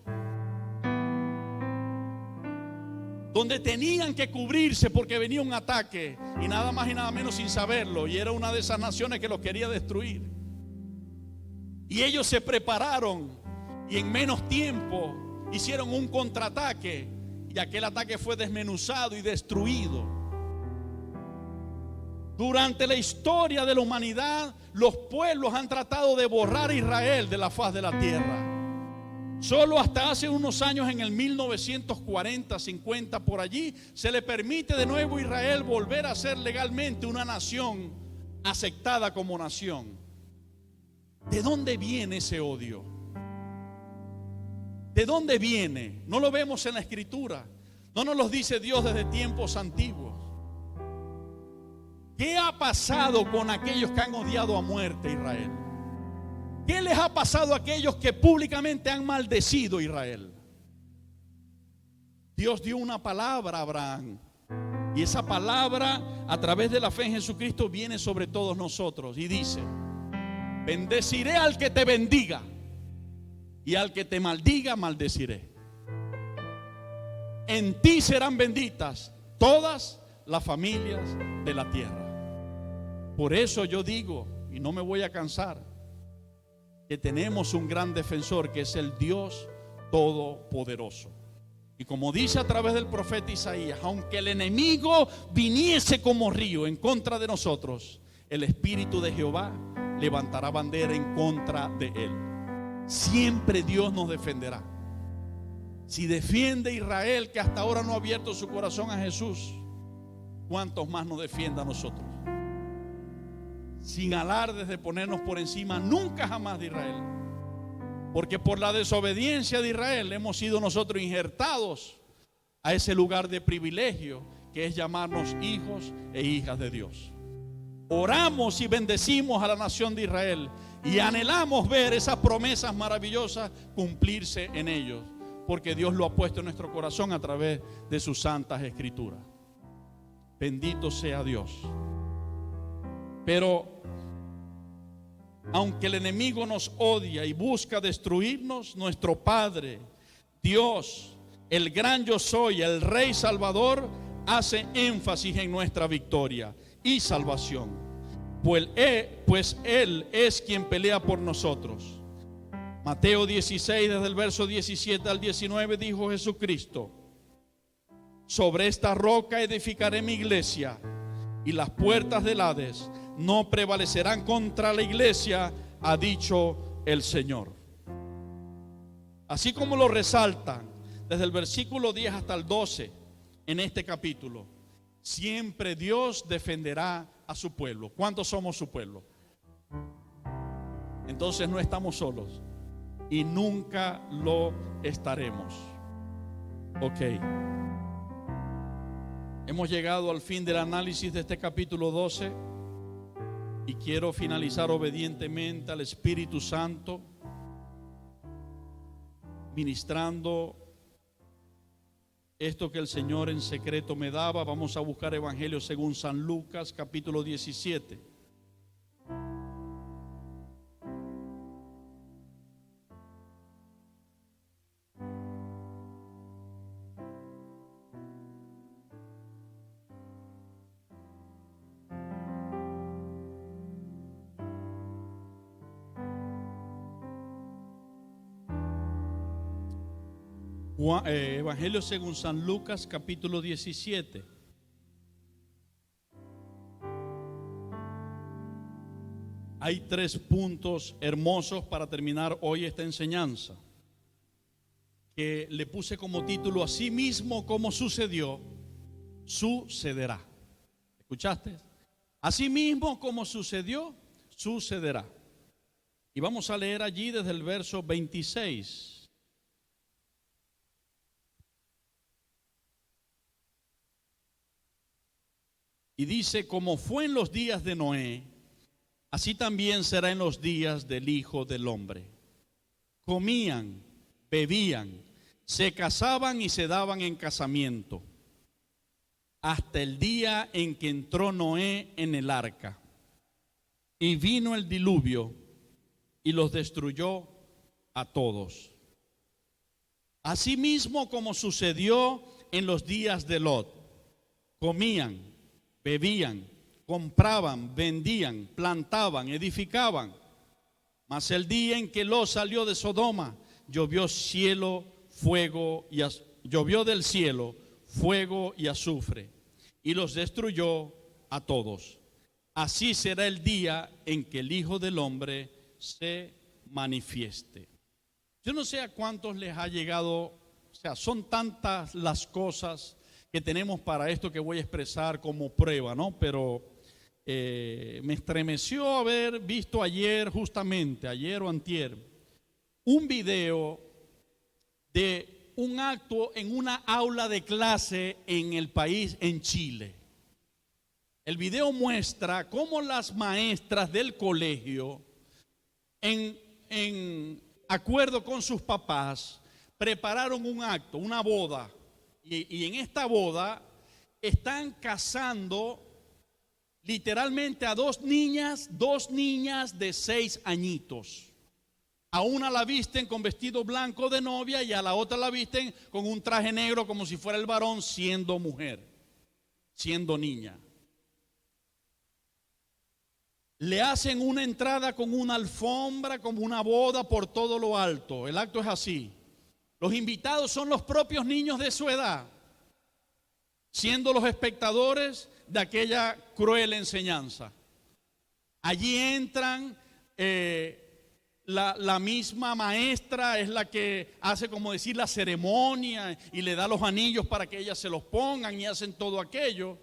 Speaker 1: donde tenían que cubrirse porque venía un ataque, y nada más y nada menos sin saberlo, y era una de esas naciones que los quería destruir. Y ellos se prepararon y en menos tiempo hicieron un contraataque, y aquel ataque fue desmenuzado y destruido. Durante la historia de la humanidad, los pueblos han tratado de borrar a Israel de la faz de la tierra. Solo hasta hace unos años, en el 1940, 50, por allí, se le permite de nuevo a Israel volver a ser legalmente una nación aceptada como nación. ¿De dónde viene ese odio? ¿De dónde viene? No lo vemos en la Escritura. No nos lo dice Dios desde tiempos antiguos. ¿Qué ha pasado con aquellos que han odiado a muerte a Israel? ¿Qué les ha pasado a aquellos que públicamente han maldecido a Israel? Dios dio una palabra a Abraham, y esa palabra, a través de la fe en Jesucristo, viene sobre todos nosotros y dice: bendeciré al que te bendiga, y al que te maldiga maldeciré. En ti serán benditas todas las familias de la tierra. Por eso yo digo, y no me voy a cansar, que tenemos un gran defensor, que es el Dios Todopoderoso. Y como dice a través del profeta Isaías, aunque el enemigo viniese como río en contra de nosotros, el Espíritu de Jehová levantará bandera en contra de él. Siempre Dios nos defenderá. Si defiende a Israel, que hasta ahora no ha abierto su corazón a Jesús, ¿cuántos más nos defienda a nosotros? Sin alardes de ponernos por encima nunca jamás de Israel, porque por la desobediencia de Israel hemos sido nosotros injertados a ese lugar de privilegio que es llamarnos hijos e hijas de Dios. Oramos y bendecimos a la nación de Israel y anhelamos ver esas promesas maravillosas cumplirse en ellos, porque Dios lo ha puesto en nuestro corazón a través de sus santas escrituras. Bendito sea Dios. Pero aunque el enemigo nos odia y busca destruirnos, nuestro Padre, Dios, el gran yo soy, el Rey Salvador, hace énfasis en nuestra victoria y salvación, pues Él es quien pelea por nosotros. Mateo 16, desde el verso 17 al 19, dijo Jesucristo: sobre esta roca edificaré mi iglesia, y las puertas del Hades no prevalecerán contra la iglesia, ha dicho el Señor. Así como lo resaltan desde el versículo 10 hasta el 12 en este capítulo, siempre Dios defenderá a su pueblo. ¿Cuántos somos su pueblo? Entonces no estamos solos y nunca lo estaremos. Ok. Hemos llegado al fin del análisis de este capítulo 12 y quiero finalizar obedientemente al Espíritu Santo, ministrando esto que el Señor en secreto me daba. Vamos a buscar Evangelio según San Lucas, capítulo 17. Evangelio según San Lucas, capítulo 17. Hay 3 puntos hermosos para terminar hoy esta enseñanza, que le puse como título: así mismo como sucedió, sucederá. ¿Escuchaste? Así mismo como sucedió, sucederá. Y vamos a leer allí desde el verso 26. Y dice: como fue en los días de Noé, así también será en los días del Hijo del Hombre. Comían, bebían, se casaban y se daban en casamiento, hasta el día en que entró Noé en el arca. Y vino el diluvio y los destruyó a todos. Asimismo como sucedió en los días de Lot, comían, bebían, compraban, vendían, plantaban, edificaban. Mas el día en que Lot salió de Sodoma, llovió del cielo fuego y azufre, y los destruyó a todos. Así será el día en que el Hijo del Hombre se manifieste. Yo no sé a cuántos les ha llegado, o sea, son tantas las cosas que tenemos para esto que voy a expresar como prueba, ¿no? Pero me estremeció haber visto ayer o antier, un video de un acto en una aula de clase en el país, en Chile. El video muestra cómo las maestras del colegio, en acuerdo con sus papás, prepararon un acto, una boda. Y en esta boda están casando literalmente a dos niñas de 6 añitos. A una la visten con vestido blanco de novia y a la otra la visten con un traje negro como si fuera el varón, siendo mujer, siendo niña. Le hacen una entrada con una alfombra, como una boda por todo lo alto. El acto es así. Los invitados son los propios niños de su edad, siendo los espectadores de aquella cruel enseñanza. Allí entran, la misma maestra es la que hace, como decir, la ceremonia y le da los anillos para que ellas se los pongan y hacen todo aquello,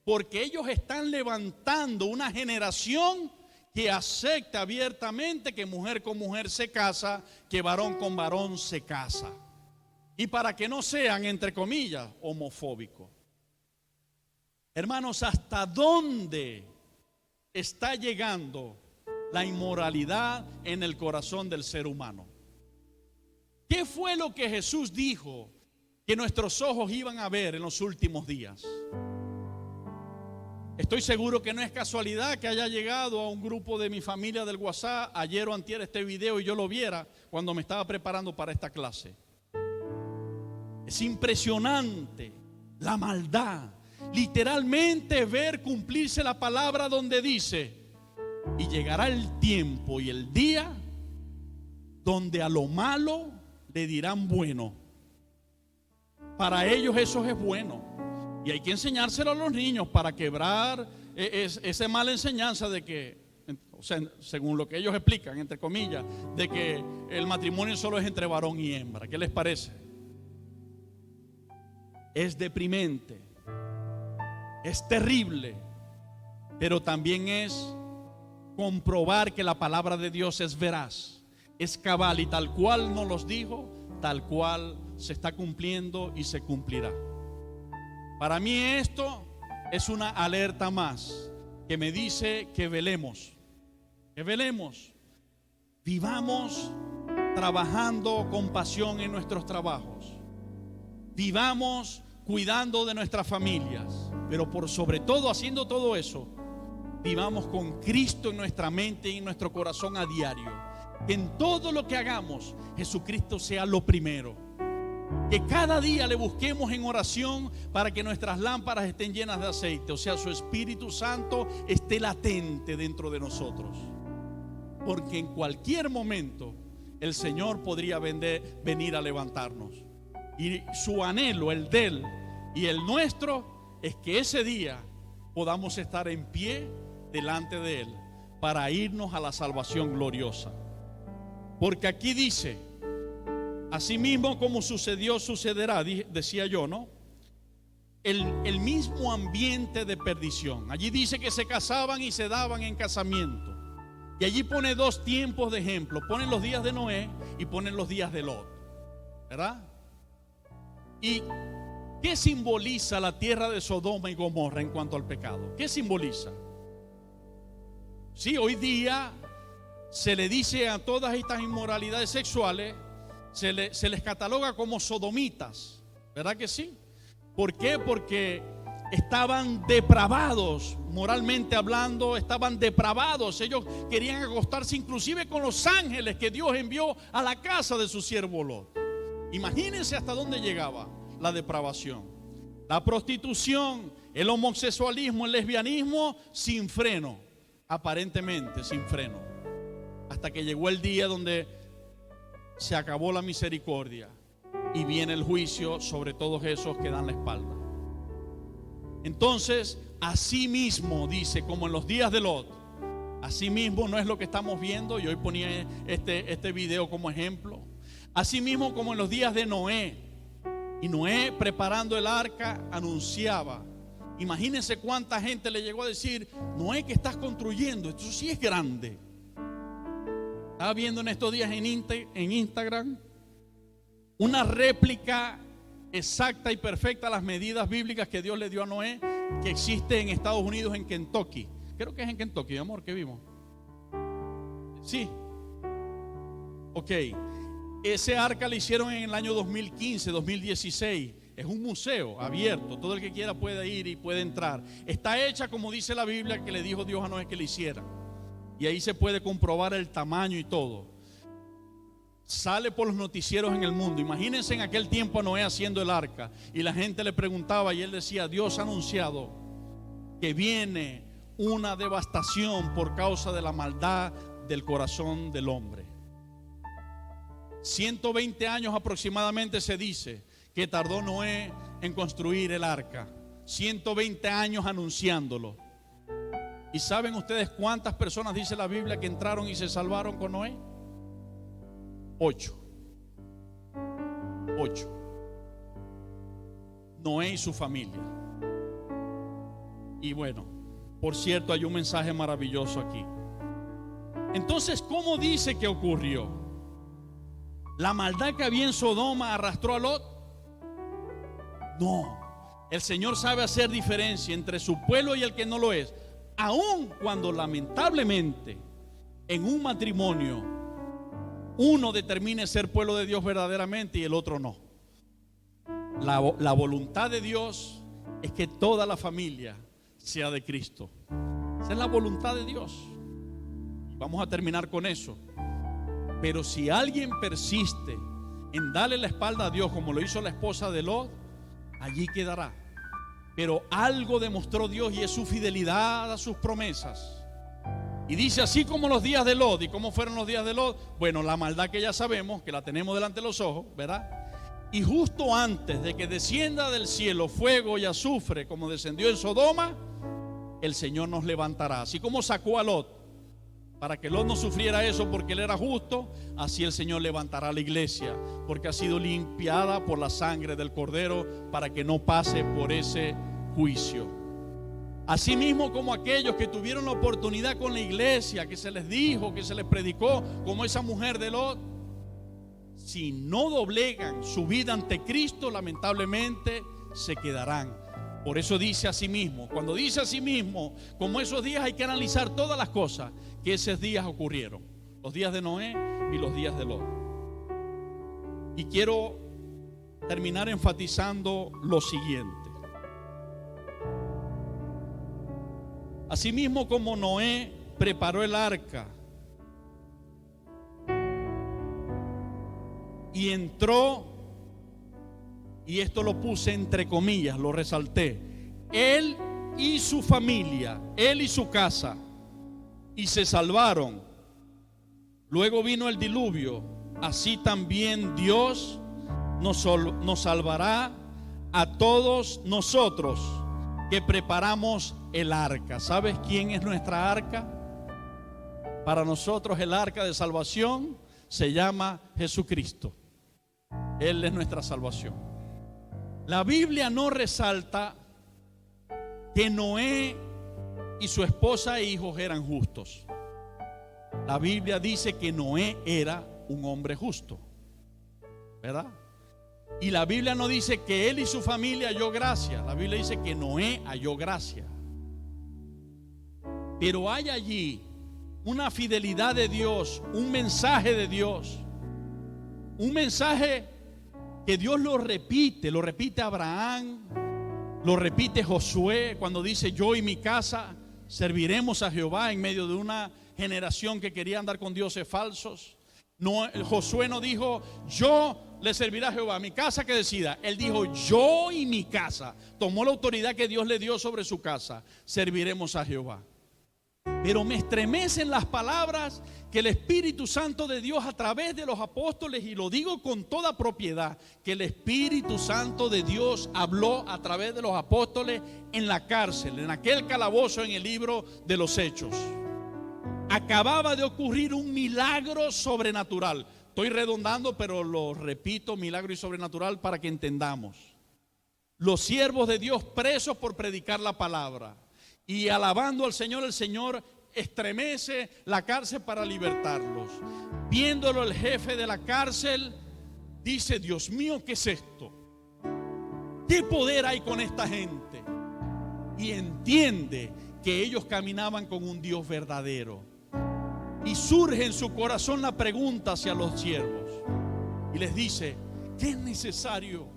Speaker 1: porque ellos están levantando una generación que acepta abiertamente que mujer con mujer se casa, que varón con varón se casa. Y para que no sean, entre comillas, homofóbicos. Hermanos, ¿hasta dónde está llegando la inmoralidad en el corazón del ser humano? ¿Qué fue lo que Jesús dijo que nuestros ojos iban a ver en los últimos días? Estoy seguro que no es casualidad que haya llegado a un grupo de mi familia del WhatsApp ayer o antier este video y yo lo viera cuando me estaba preparando para esta clase. Es impresionante la maldad. Literalmente ver cumplirse la palabra donde dice: y llegará el tiempo y el día donde a lo malo le dirán bueno. Para ellos eso es bueno. Y hay que enseñárselo a los niños para quebrar esa mala enseñanza de que, o sea, según lo que ellos explican, entre comillas, de que el matrimonio solo es entre varón y hembra. ¿Qué les parece? Es deprimente, es terrible, pero también es comprobar que la palabra de Dios es veraz, es cabal, y tal cual nos los dijo, tal cual se está cumpliendo y se cumplirá. Para mí esto es una alerta más que me dice que velemos, vivamos trabajando con pasión en nuestros trabajos, vivamos cuidando de nuestras familias, pero por sobre todo, haciendo todo eso, vivamos con Cristo en nuestra mente y en nuestro corazón a diario. Que en todo lo que hagamos Jesucristo sea lo primero. Que cada día le busquemos en oración para que nuestras lámparas estén llenas de aceite, o sea, su Espíritu Santo esté latente dentro de nosotros. Porque en cualquier momento el Señor podría venir a levantarnos. Y su anhelo, el de Él y el nuestro, es que ese día podamos estar en pie delante de Él para irnos a la salvación gloriosa. Porque aquí dice: asimismo como sucedió, sucederá, decía yo, ¿no? El mismo ambiente de perdición. Allí dice que se casaban y se daban en casamiento. Y allí pone dos tiempos de ejemplo. Ponen los días de Noé y ponen los días de Lot, ¿verdad? ¿Y qué simboliza la tierra de Sodoma y Gomorra en cuanto al pecado? ¿Qué simboliza? Sí, hoy día se le dice a todas estas inmoralidades sexuales, se les cataloga como sodomitas, ¿verdad que sí? ¿Por qué? Porque estaban depravados, moralmente hablando, estaban depravados. Ellos querían acostarse inclusive con los ángeles que Dios envió a la casa de su siervo Lot. Imagínense hasta dónde llegaba la depravación. La prostitución, el homosexualismo, el lesbianismo sin freno, aparentemente sin freno, hasta que llegó el día donde se acabó la misericordia y viene el juicio sobre todos esos que dan la espalda. Entonces, así mismo dice, como en los días de Lot, así mismo no es lo que estamos viendo, y hoy ponía este video como ejemplo. Así mismo como en los días de Noé, y Noé preparando el arca anunciaba. Imagínense cuánta gente le llegó a decir: Noé, ¿qué estás construyendo? Esto sí es grande. Estaba viendo en estos días en Instagram una réplica exacta y perfecta a las medidas bíblicas que Dios le dio a Noé, que existe en Estados Unidos, en Kentucky. Creo que es en Kentucky, amor, que vimos. Sí. Ok. Ese arca lo hicieron en el año 2015, 2016. Es un museo abierto. Todo el que quiera puede ir y puede entrar. Está hecha como dice la Biblia que le dijo Dios a Noé que le hiciera. Y ahí se puede comprobar el tamaño y todo. Sale por los noticieros en el mundo. Imagínense en aquel tiempo a Noé haciendo el arca. Y la gente le preguntaba y él decía: Dios ha anunciado que viene una devastación por causa de la maldad del corazón del hombre. 120 años aproximadamente se dice que tardó Noé en construir el arca. 120 años anunciándolo. ¿Y saben ustedes cuántas personas dice la Biblia que entraron y se salvaron con Noé? 8. Noé y su familia. Y bueno, por cierto, hay un mensaje maravilloso aquí. Entonces, ¿cómo dice que ocurrió? ¿La maldad que había en Sodoma arrastró a Lot? No. El Señor sabe hacer diferencia entre su pueblo y el que no lo es, aun cuando lamentablemente en un matrimonio uno determine ser pueblo de Dios verdaderamente y el otro no. La voluntad de Dios es que toda la familia sea de Cristo. Esa es la voluntad de Dios. Y vamos a terminar con eso. Pero si alguien persiste en darle la espalda a Dios, como lo hizo la esposa de Lot, allí quedará. Pero algo demostró Dios, y es su fidelidad a sus promesas. Y dice: así como los días de Lot. ¿Y cómo fueron los días de Lot? Bueno, la maldad que ya sabemos, que la tenemos delante de los ojos, ¿verdad? Y justo antes de que descienda del cielo fuego y azufre como descendió en Sodoma, el Señor nos levantará. Así como sacó a Lot para que Lot no sufriera eso porque él era justo, así el Señor levantará a la iglesia, porque ha sido limpiada por la sangre del Cordero, para que no pase por ese juicio. Asimismo como aquellos que tuvieron la oportunidad con la iglesia, que se les dijo, que se les predicó, como esa mujer de Lot, si no doblegan su vida ante Cristo, lamentablemente se quedarán. Por eso dice asimismo. Cuando dice asimismo, como esos días, hay que analizar todas las cosas que esos días ocurrieron: los días de Noé y los días de Lot. Y quiero terminar enfatizando lo siguiente. Asimismo como Noé preparó el arca y entró, y esto lo puse entre comillas, lo resalté, él y su familia, él y su casa, y se salvaron. Luego vino el diluvio. Así también Dios nos salvará a todos nosotros que preparamos el arca. ¿Sabes quién es nuestra arca? Para nosotros el arca de salvación se llama Jesucristo. Él es nuestra salvación. La Biblia no resalta que Noé y su esposa e hijos eran justos. La Biblia dice que Noé era un hombre justo, ¿verdad? Y la Biblia no dice que él y su familia halló gracia. La Biblia dice que Noé halló gracia. Pero hay allí una fidelidad de Dios, un mensaje de Dios, un mensaje que Dios lo repite Abraham, lo repite Josué cuando dice: yo y mi casa serviremos a Jehová, en medio de una generación que quería andar con dioses falsos. No, Josué no dijo: yo le serviré a Jehová, mi casa que decida. Él dijo: yo y mi casa. Tomó la autoridad que Dios le dio sobre su casa. Serviremos a Jehová. Pero me estremecen las palabras que el Espíritu Santo de Dios a través de los apóstoles, y lo digo con toda propiedad, que el Espíritu Santo de Dios habló a través de los apóstoles en la cárcel, en aquel calabozo, en el libro de los Hechos. Acababa de ocurrir un milagro sobrenatural. Estoy redondando, pero lo repito: milagro y sobrenatural, para que entendamos. Los siervos de Dios presos por predicar la palabra. Y alabando al Señor, el Señor estremece la cárcel para libertarlos. Viéndolo el jefe de la cárcel, dice: Dios mío, ¿qué es esto? ¿Qué poder hay con esta gente? Y entiende que ellos caminaban con un Dios verdadero. Y surge en su corazón la pregunta hacia los siervos. Y les dice: ¿qué es necesario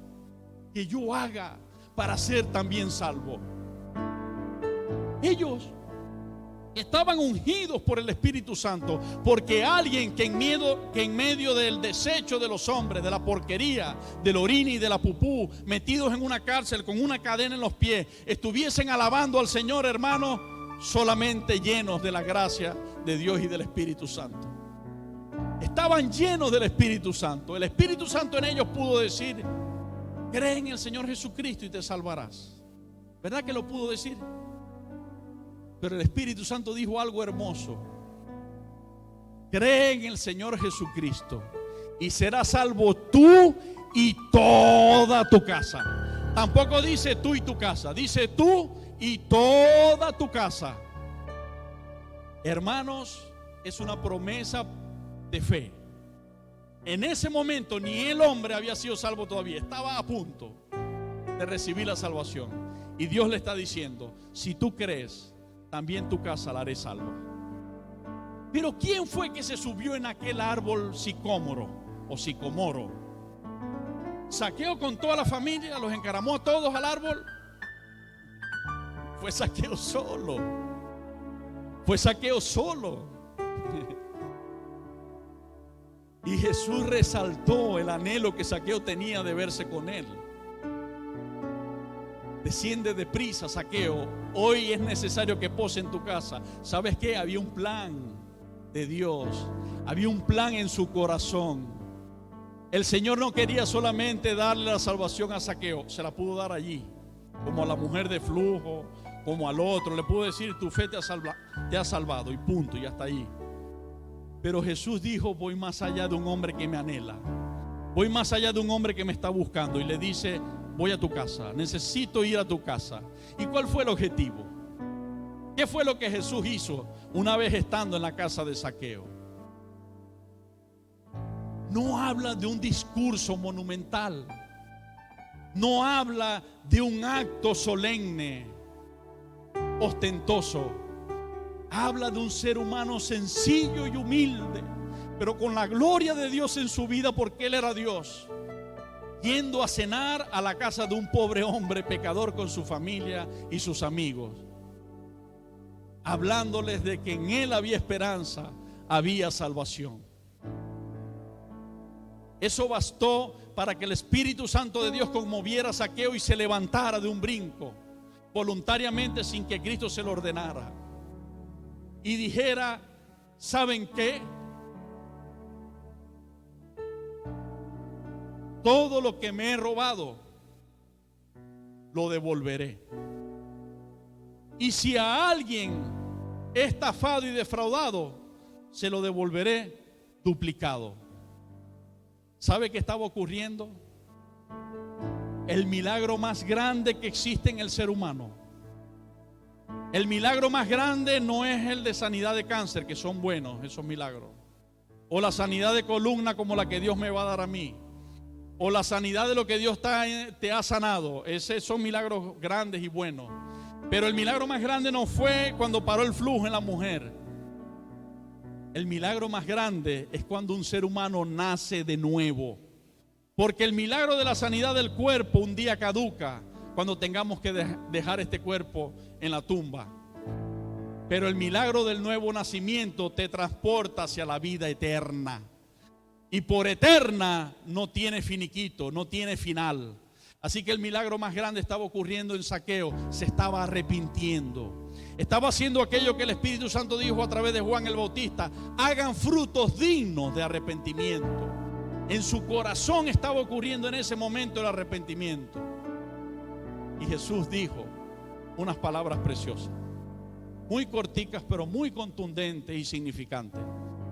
Speaker 1: que yo haga para ser también salvo? Ellos estaban ungidos por el Espíritu Santo, porque alguien que en medio del desecho de los hombres, de la porquería, del orina y de la pupú, metidos en una cárcel con una cadena en los pies, estuviesen alabando al Señor, hermano, solamente llenos de la gracia de Dios y del Espíritu Santo. Estaban llenos del Espíritu Santo. El Espíritu Santo en ellos pudo decir: cree en el Señor Jesucristo y te salvarás. ¿Verdad que lo pudo decir? Pero el Espíritu Santo dijo algo hermoso: cree en el Señor Jesucristo y serás salvo tú y toda tu casa. Tampoco dice tú y tu casa, dice tú y toda tu casa. Hermanos, es una promesa de fe. En ese momento ni el hombre había sido salvo todavía, estaba a punto. de recibir la salvación. Y Dios le está diciendo: si tú crees, también tu casa la haré salva. Pero ¿quién fue que se subió en aquel árbol sicómoro o sicomoro? Zaqueo con toda la familia, los encaramó a todos al árbol. Fue Zaqueo solo. Fue Zaqueo solo. Y Jesús resaltó el anhelo que Zaqueo tenía de verse con él. Desciende deprisa, Zaqueo. Hoy es necesario que pose en tu casa. ¿Sabes qué? Había un plan de Dios. Había un plan en su corazón. El Señor no quería solamente darle la salvación a Zaqueo. Se la pudo dar allí, como a la mujer de flujo, como al otro. Le pudo decir: tu fe te ha salvado, y punto, y hasta ahí. Pero Jesús dijo: voy más allá de un hombre que me anhela. Voy más allá de un hombre que me está buscando. Y le dice: voy a tu casa, necesito ir a tu casa. ¿Y cuál fue el objetivo? ¿Qué fue lo que Jesús hizo una vez estando en la casa de Zaqueo? No habla de un discurso monumental. No habla de un acto solemne, ostentoso. Habla de un ser humano sencillo y humilde, pero con la gloria de Dios en su vida, porque Él era Dios, yendo a cenar a la casa de un pobre hombre pecador con su familia y sus amigos, hablándoles de que en Él había esperanza, había salvación. Eso bastó para que el Espíritu Santo de Dios conmoviera a Zaqueo y se levantara de un brinco, voluntariamente, sin que Cristo se lo ordenara, y dijera: ¿saben qué? Todo lo que me he robado lo devolveré. Y si a alguien he estafado y defraudado, se lo devolveré duplicado. ¿Sabe qué estaba ocurriendo? El milagro más grande que existe en el ser humano. El milagro más grande no es el de sanidad de cáncer, que son buenos esos milagros, o la sanidad de columna como la que Dios me va a dar a mí, o la sanidad de lo que Dios te ha sanado. Esos son milagros grandes y buenos. Pero el milagro más grande no fue cuando paró el flujo en la mujer. El milagro más grande es cuando un ser humano nace de nuevo. Porque el milagro de la sanidad del cuerpo un día caduca, cuando tengamos que dejar este cuerpo en la tumba. Pero el milagro del nuevo nacimiento te transporta hacia la vida eterna. Y por eterna no tiene finiquito, no tiene final. Así que el milagro más grande estaba ocurriendo en Zaqueo. Se estaba arrepintiendo. Estaba haciendo aquello que el Espíritu Santo dijo a través de Juan el Bautista: hagan frutos dignos de arrepentimiento. En su corazón estaba ocurriendo en ese momento el arrepentimiento. Y Jesús dijo unas palabras preciosas, muy corticas pero muy contundentes y significantes.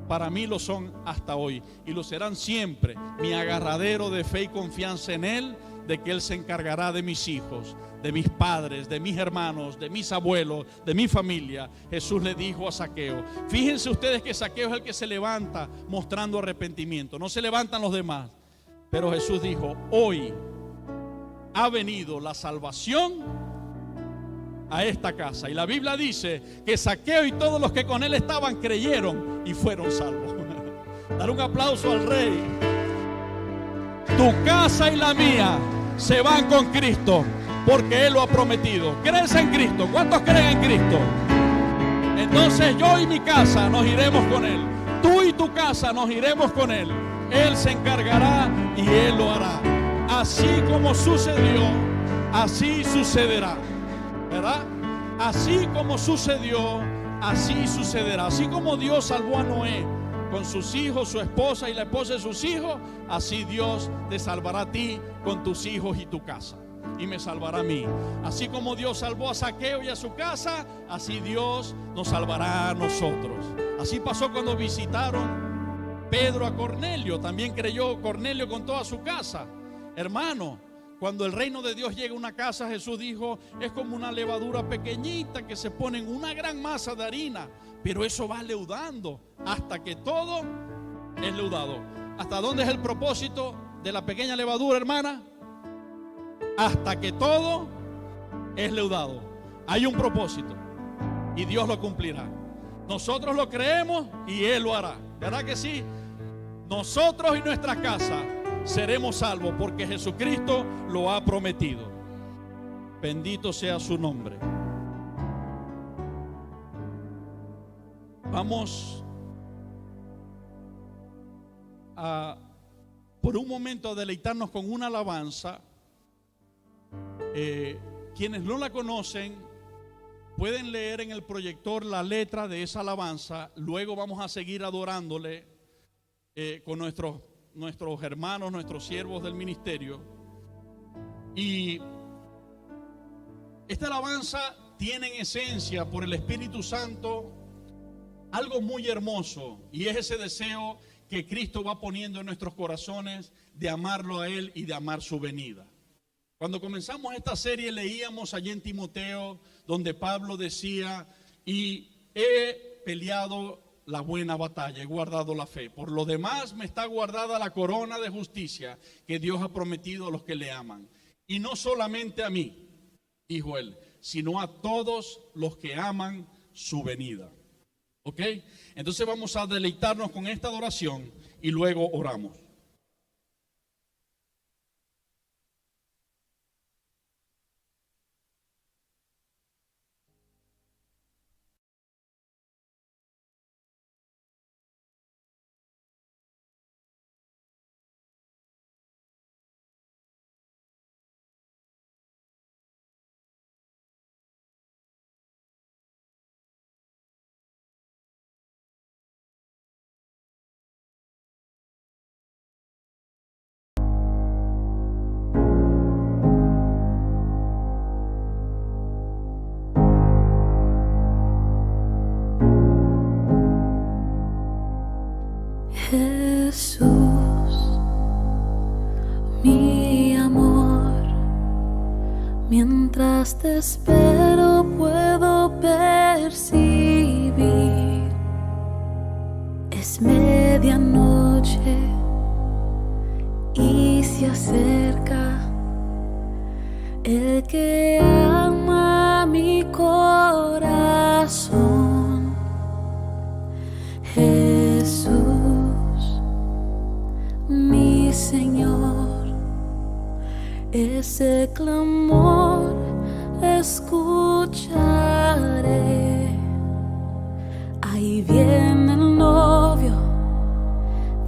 Speaker 1: Para mí lo son hasta hoy y lo serán siempre. Mi agarradero de fe y confianza en Él, de que Él se encargará de mis hijos, de mis padres, de mis hermanos, de mis abuelos, de mi familia. Jesús le dijo a Zaqueo. Fíjense ustedes que Zaqueo es el que se levanta mostrando arrepentimiento. No se levantan los demás. Pero Jesús dijo: hoy ha venido la salvación a esta casa. Y la Biblia dice que Zaqueo y todos los que con él estaban creyeron y fueron salvos. Dar un aplauso al Rey. Tu casa y la mía se van con Cristo, porque Él lo ha prometido. ¿Crees en Cristo? ¿Cuántos creen en Cristo? Entonces yo y mi casa nos iremos con Él. Tú y tu casa nos iremos con Él. Él se encargará y Él lo hará. Así como sucedió, así sucederá. ¿Verdad? Así como sucedió, así sucederá. Así como Dios salvó a Noé con sus hijos, su esposa y la esposa de sus hijos, así Dios te salvará a ti con tus hijos y tu casa. Y me salvará a mí. Así como Dios salvó a Zaqueo y a su casa, así Dios nos salvará a nosotros. Así pasó cuando visitaron Pedro a Cornelio. También creyó Cornelio con toda su casa. Hermano, cuando el reino de Dios llega a una casa, Jesús dijo, es como una levadura pequeñita que se pone en una gran masa de harina, pero eso va leudando hasta que todo es leudado. ¿Hasta dónde es el propósito de la pequeña levadura, hermana? hasta que todo es leudado. Hay un propósito y Dios lo cumplirá. Nosotros lo creemos y Él lo hará. ¿Verdad que sí? Nosotros y nuestra casa seremos salvos porque Jesucristo lo ha prometido. Bendito sea su nombre. Vamos a por un momento a deleitarnos con una alabanza. Quienes no la conocen pueden leer en el proyector la letra de esa alabanza. Luego vamos a seguir adorándole con nuestros hermanos, nuestros siervos del ministerio. Y esta alabanza tiene en esencia, por el Espíritu Santo, algo muy hermoso, y es ese deseo que Cristo va poniendo en nuestros corazones de amarlo a Él y de amar su venida. Cuando comenzamos esta serie leíamos allí en Timoteo donde Pablo decía: y he peleado la buena batalla, he guardado la fe. Por lo demás me está guardada la corona de justicia que Dios ha prometido a los que le aman. Y no solamente a mí, dijo él, sino a todos los que aman su venida. ¿Ok? Entonces vamos a deleitarnos con esta adoración y luego oramos.
Speaker 2: Jesús, mi amor, mientras te espero puedo percibir, es medianoche y se acerca el que ama mi corazón. Jesús, mi Señor, ese clamor escucharé. Ahí viene el novio,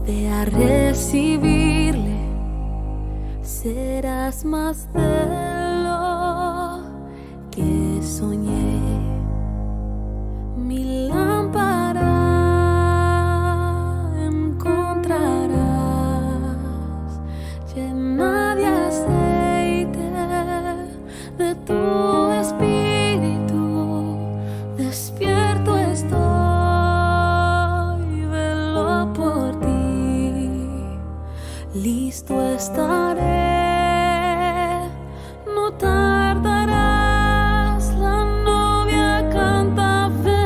Speaker 2: ve a recibirle. Serás más de lo que soñé. Mi lámpara llena de aceite de tu espíritu, despierto estoy, velo por ti, listo estaré, no tardarás, la novia canta ven.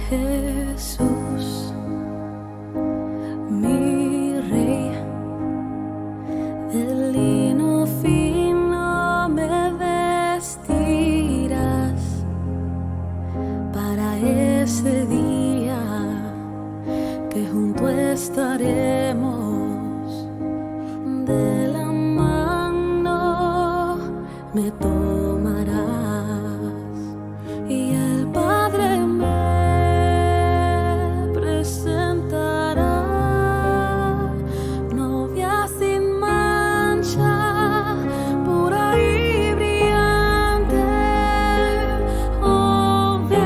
Speaker 2: Jesús, mi Rey, de lino fino me vestirás para ese día que junto estaremos, de la mano me tomarás y el Padre me presentará, novia sin mancha, pura y brillante. Oh, ven,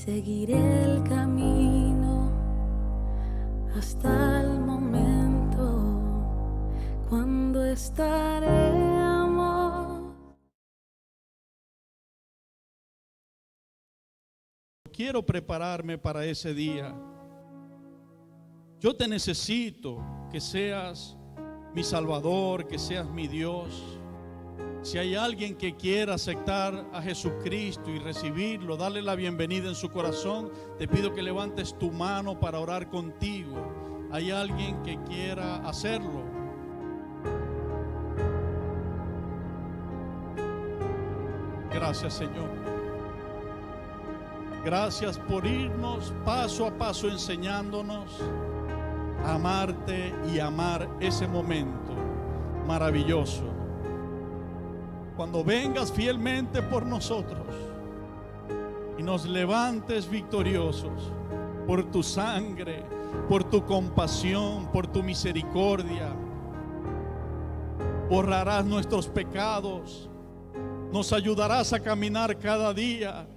Speaker 2: seguiré el camino hasta el momento cuando estaré, amor.
Speaker 1: Quiero prepararme para ese día. Yo te necesito que seas mi Salvador, que seas mi Dios. Si hay alguien que quiera aceptar a Jesucristo y recibirlo, darle la bienvenida en su corazón, te pido que levantes tu mano para orar contigo. ¿Hay alguien que quiera hacerlo? Gracias, Señor. Gracias por irnos paso a paso enseñándonos a amarte y amar ese momento maravilloso. Cuando vengas fielmente por nosotros y nos levantes victoriosos por tu sangre, por tu compasión, por tu misericordia, borrarás nuestros pecados, nos ayudarás a caminar cada día.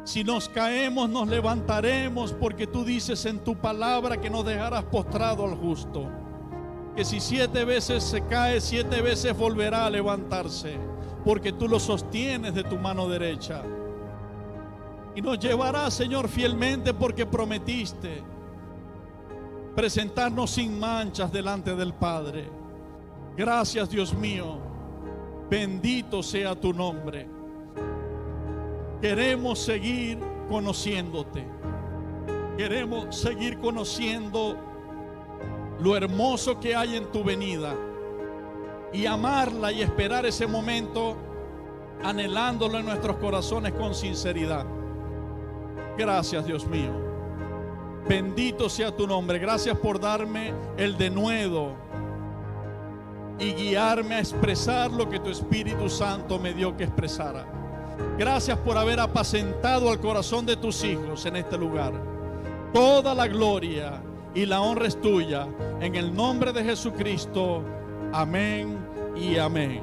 Speaker 1: Si nos caemos, nos levantaremos, porque tú dices en tu palabra que no dejarás postrado al justo, que si 7 veces se cae, 7 veces volverá a levantarse, porque tú lo sostienes de tu mano derecha. Y nos llevarás, Señor, fielmente, porque prometiste presentarnos sin manchas delante del Padre. Gracias, Dios mío. Bendito sea tu nombre. Queremos seguir conociéndote. Queremos seguir conociendo lo hermoso que hay en tu venida y amarla y esperar ese momento, anhelándolo en nuestros corazones con sinceridad. Gracias, Dios mío. Bendito sea tu nombre. Gracias por darme el denuedo y guiarme a expresar lo que tu Espíritu Santo me dio que expresara. Gracias por haber apacentado al corazón de tus hijos en este lugar. Toda la gloria y la honra es tuya. En el nombre de Jesucristo. Amén y amén.